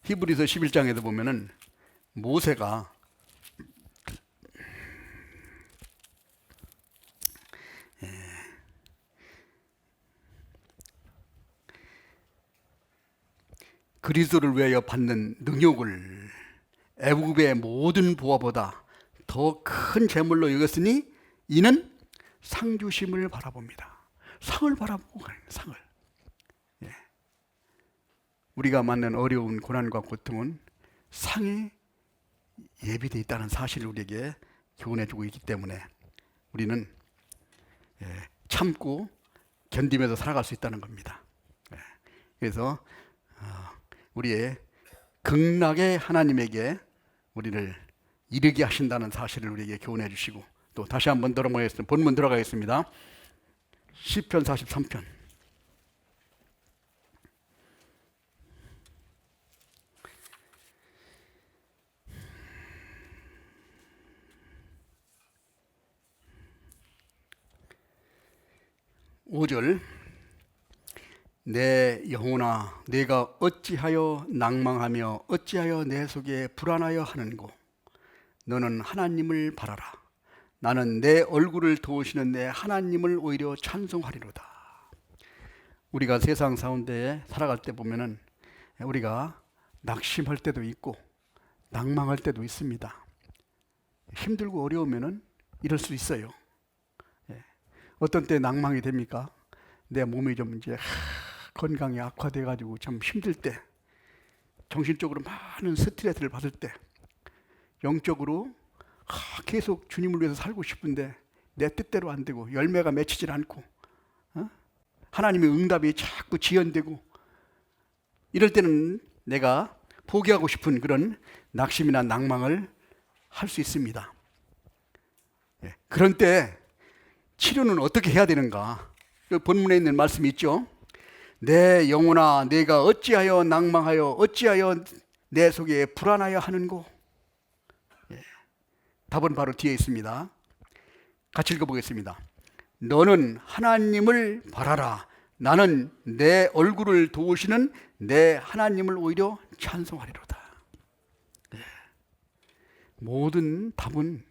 히브리서 11장에도 보면은 모세가 그리스도를 위하여 받는 능욕을 애굽의 모든 보화보다 더 큰 재물로 여겼으니 이는 상 주심을 바라봅니다. 상을 바라보고 가는 상을. 우리가 만난 어려운 고난과 고통은 상에 예비되어 있다는 사실을 우리에게 교훈해 주고 있기 때문에 우리는 참고 견디면서 살아갈 수 있다는 겁니다. 그래서 우리의 극락의 하나님에게 우리를 이르게 하신다는 사실을 우리에게 교훈해 주시고, 또 다시 한번 들어보겠습니다. 본문 들어가겠습니다. 시편 43편. (5절) 내 영혼아 내가 어찌하여 낭망하며 어찌하여 내 속에 불안하여 하는고. 너는 하나님을 바라라. 나는 내 얼굴을 도우시는 내 하나님을 오히려 찬송하리로다. 우리가 세상 가운데 살아갈 때 보면은 우리가 낙심할 때도 있고 낭망할 때도 있습니다. 힘들고 어려우면은 이럴 수 있어요. 어떤 때 낭망이 됩니까? 내 몸이 좀 이제 건강이 악화돼 가지고 좀 힘들 때, 정신적으로 많은 스트레스를 받을 때, 영적으로 계속 주님을 위해서 살고 싶은데 내 뜻대로 안 되고 열매가 맺히질 않고 하나님의 응답이 자꾸 지연되고, 이럴 때는 내가 포기하고 싶은 그런 낙심이나 낭망을 할 수 있습니다. 그런 때 치료는 어떻게 해야 되는가? 본문에 있는 말씀이 있죠. 내 영혼아 내가 어찌하여 낭망하여 어찌하여 내 속에 불안하여 하는고. 답은 바로 뒤에 있습니다. 같이 읽어보겠습니다. 너는 하나님을 바라라. 나는 내 얼굴을 도우시는 내 하나님을 오히려 찬송하리로다. 모든 답은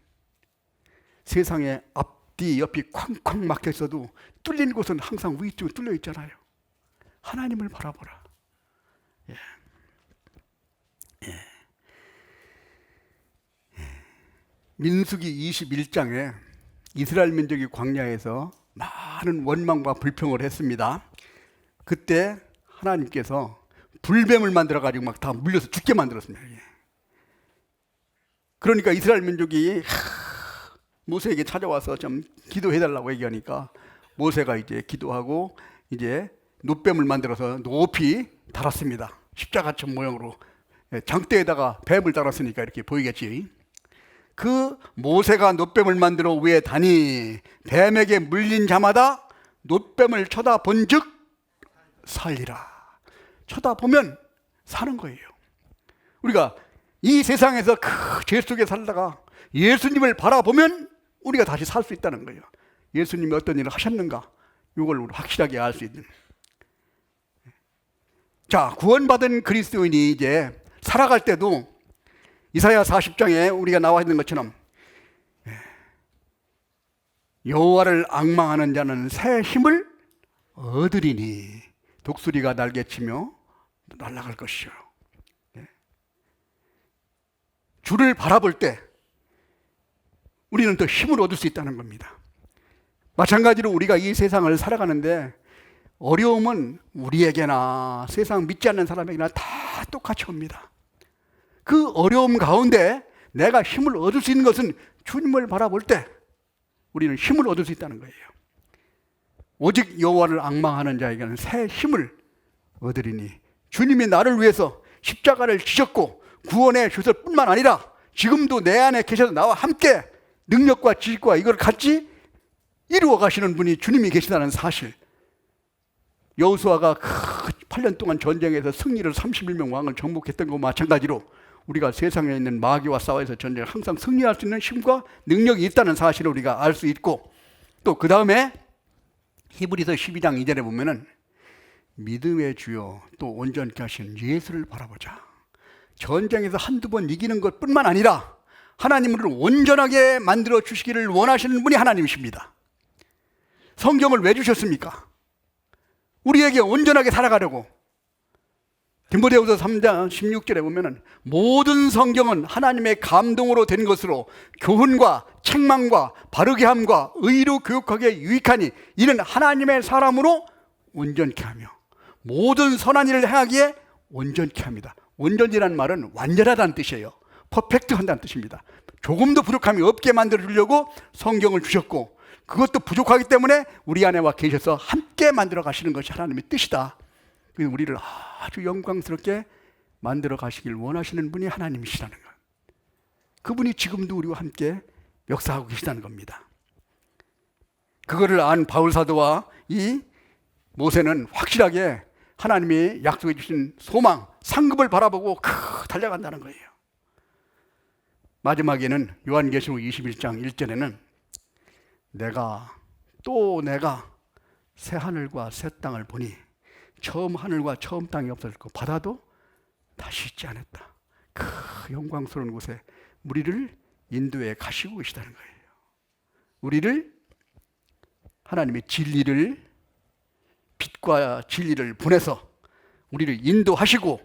세상에 앞뒤 옆이 쾅쾅 막혀 있어도 뚫린 곳은 항상 위쪽에 뚫려 있잖아요. 하나님을 바라보라. 민수기 21장에 이스라엘 민족이 광야에서 많은 원망과 불평을 했습니다. 그때 하나님께서 불뱀을 만들어 가지고 막 다 물려서 죽게 만들었습니다. 그러니까 이스라엘 민족이 모세에게 찾아와서 좀 기도해달라고 얘기하니까 모세가 이제 기도하고 이제 놋뱀을 만들어서 높이 달았습니다. 십자가처럼 모양으로. 장대에다가 뱀을 달았으니까 이렇게 보이겠지. 그 모세가 놋뱀을 만들어 위에 다니 뱀에게 물린 자마다 놋뱀을 쳐다본 즉 살리라. 쳐다보면 사는 거예요. 우리가 이 세상에서 그 죄 속에 살다가 예수님을 바라보면 우리가 다시 살 수 있다는 거예요. 예수님이 어떤 일을 하셨는가, 이걸 확실하게 알 수 있는. 자, 구원받은 그리스도인이 이제 살아갈 때도 이사야 40장에 우리가 나와 있는 것처럼 여호와를 앙망하는 자는 새 힘을 얻으리니 독수리가 날개치며 날아갈 것이요. 주를 바라볼 때 우리는 더 힘을 얻을 수 있다는 겁니다. 마찬가지로 우리가 이 세상을 살아가는데 어려움은 우리에게나 세상 믿지 않는 사람에게나 다 똑같이 옵니다. 그 어려움 가운데 내가 힘을 얻을 수 있는 것은 주님을 바라볼 때 우리는 힘을 얻을 수 있다는 거예요. 오직 여호와를 앙망하는 자에게는 새 힘을 얻으리니, 주님이 나를 위해서 십자가를 지셨고 구원해 주실 뿐만 아니라 지금도 내 안에 계셔서 나와 함께 능력과 지식과 이걸 같이 이루어 가시는 분이 주님이 계시다는 사실. 여호수아가 8년 동안 전쟁에서 승리를 31명 왕을 정복했던 것과 마찬가지로 우리가 세상에 있는 마귀와 싸워서 전쟁을 항상 승리할 수 있는 힘과 능력이 있다는 사실을 우리가 알 수 있고, 또 그 다음에 히브리서 12장 2절에 보면은 믿음의 주요 또 온전케 하신 예수를 바라보자. 전쟁에서 한두 번 이기는 것뿐만 아니라 하나님을 온전하게 만들어 주시기를 원하시는 분이 하나님이십니다. 성경을 왜 주셨습니까? 우리에게 온전하게 살아가려고. 디모데후서 3장 16절에 보면은 모든 성경은 하나님의 감동으로 된 것으로 교훈과 책망과 바르게 함과 의로 교육하기에 유익하니 이는 하나님의 사람으로 온전케 하며 모든 선한 일을 행하기에 온전케 합니다. 온전이라는 말은 완전하다는 뜻이에요. 퍼펙트 한다는 뜻입니다. 조금도 부족함이 없게 만들어 주려고 성경을 주셨고, 그것도 부족하기 때문에 우리 안에 와 계셔서 함께 만들어 가시는 것이 하나님의 뜻이다. 그래서 우리를 아주 영광스럽게 만들어 가시길 원하시는 분이 하나님이시라는 것. 그분이 지금도 우리와 함께 역사하고 계시다는 겁니다. 그거를 안 바울 사도와 이 모세는 확실하게 하나님이 약속해 주신 소망, 상급을 바라보고 달려간다는 거예요. 마지막에는 요한계시록 21장 1절에는 내가 새 하늘과 새 땅을 보니 처음 하늘과 처음 땅이 없어졌고 바다도 다시 있지 않았다. 그 영광스러운 곳에 우리를 인도해 가시고 계시다는 거예요. 우리를 하나님의 진리를, 빛과 진리를 보내서 우리를 인도하시고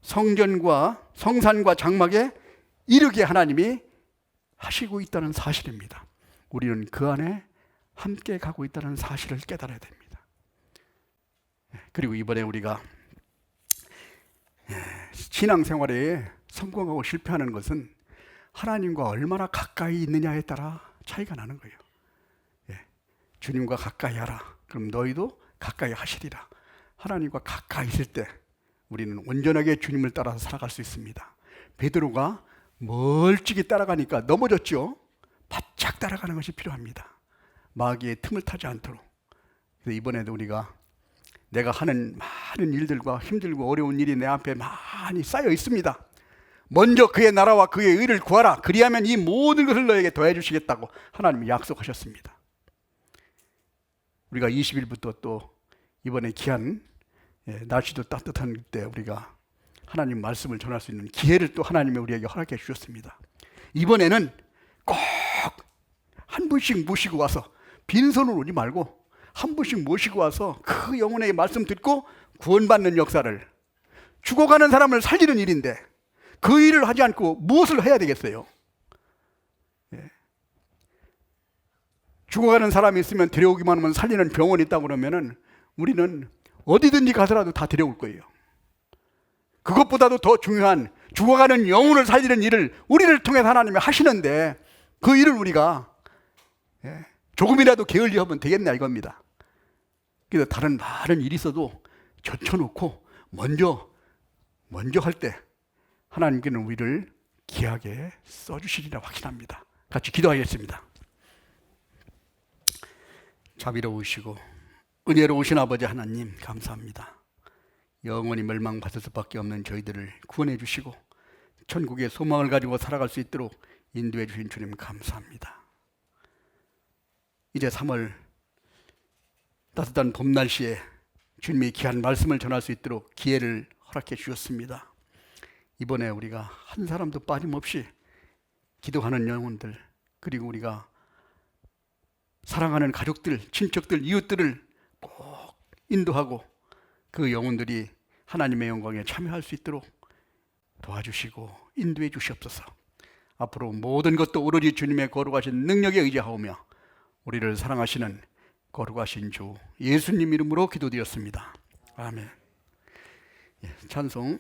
성전과 성산과 장막에 이르게 하나님이 하시고 있다는 사실입니다. 우리는 그 안에 함께 가고 있다는 사실을 깨달아야 됩니다. 그리고 이번에 우리가 신앙생활에 성공하고 실패하는 것은 하나님과 얼마나 가까이 있느냐에 따라 차이가 나는 거예요. 주님과 가까이 하라. 그럼 너희도 가까이 하시리라. 하나님과 가까이 있을 때 우리는 온전하게 주님을 따라서 살아갈 수 있습니다. 베드로가 멀찍이 따라가니까 넘어졌죠. 바짝 따라가는 것이 필요합니다. 마귀의 틈을 타지 않도록. 그래서 이번에도 우리가 내가 하는 많은 일들과 힘들고 어려운 일이 내 앞에 많이 쌓여 있습니다. 먼저 그의 나라와 그의 의를 구하라. 그리하면 이 모든 것을 너에게 더해 주시겠다고 하나님이 약속하셨습니다. 우리가 20일부터 또 이번에 귀한 날씨도 따뜻한 때 우리가 하나님 말씀을 전할 수 있는 기회를 또 하나님이 우리에게 허락해 주셨습니다. 이번에는 꼭 한 분씩 모시고 와서 빈손으로 오지 말고 한 분씩 모시고 와서 그 영혼의 말씀 듣고 구원받는 역사를, 죽어가는 사람을 살리는 일인데 그 일을 하지 않고 무엇을 해야 되겠어요? 죽어가는 사람이 있으면 데려오기만 하면 살리는 병원이 있다고 그러면은 우리는 어디든지 가서라도 다 데려올 거예요. 그것보다도 더 중요한 죽어가는 영혼을 살리는 일을 우리를 통해서 하나님이 하시는데 그 일을 우리가 조금이라도 게을리하면 되겠냐 이겁니다. 그래서 다른 많은 일이 있어도 젖혀놓고 먼저 할 때 하나님께는 우리를 귀하게 써주시리라 확신합니다. 같이 기도하겠습니다. 자비로우시고 은혜로우신 아버지 하나님 감사합니다. 영원히 멸망받을 수밖에 없는 저희들을 구원해 주시고 천국의 소망을 가지고 살아갈 수 있도록 인도해 주신 주님 감사합니다. 이제 3월 따뜻한 봄 날씨에 주님의 귀한 말씀을 전할 수 있도록 기회를 허락해 주셨습니다. 이번에 우리가 한 사람도 빠짐없이 기도하는 영혼들, 그리고 우리가 사랑하는 가족들, 친척들, 이웃들을 꼭 인도하고 그 영혼들이 하나님의 영광에 참여할 수 있도록 도와주시고 인도해 주시옵소서. 앞으로 모든 것도 오로지 주님의 거룩하신 능력에 의지하오며 우리를 사랑하시는 거룩하신 주 예수님 이름으로 기도드렸습니다. 아멘. 찬송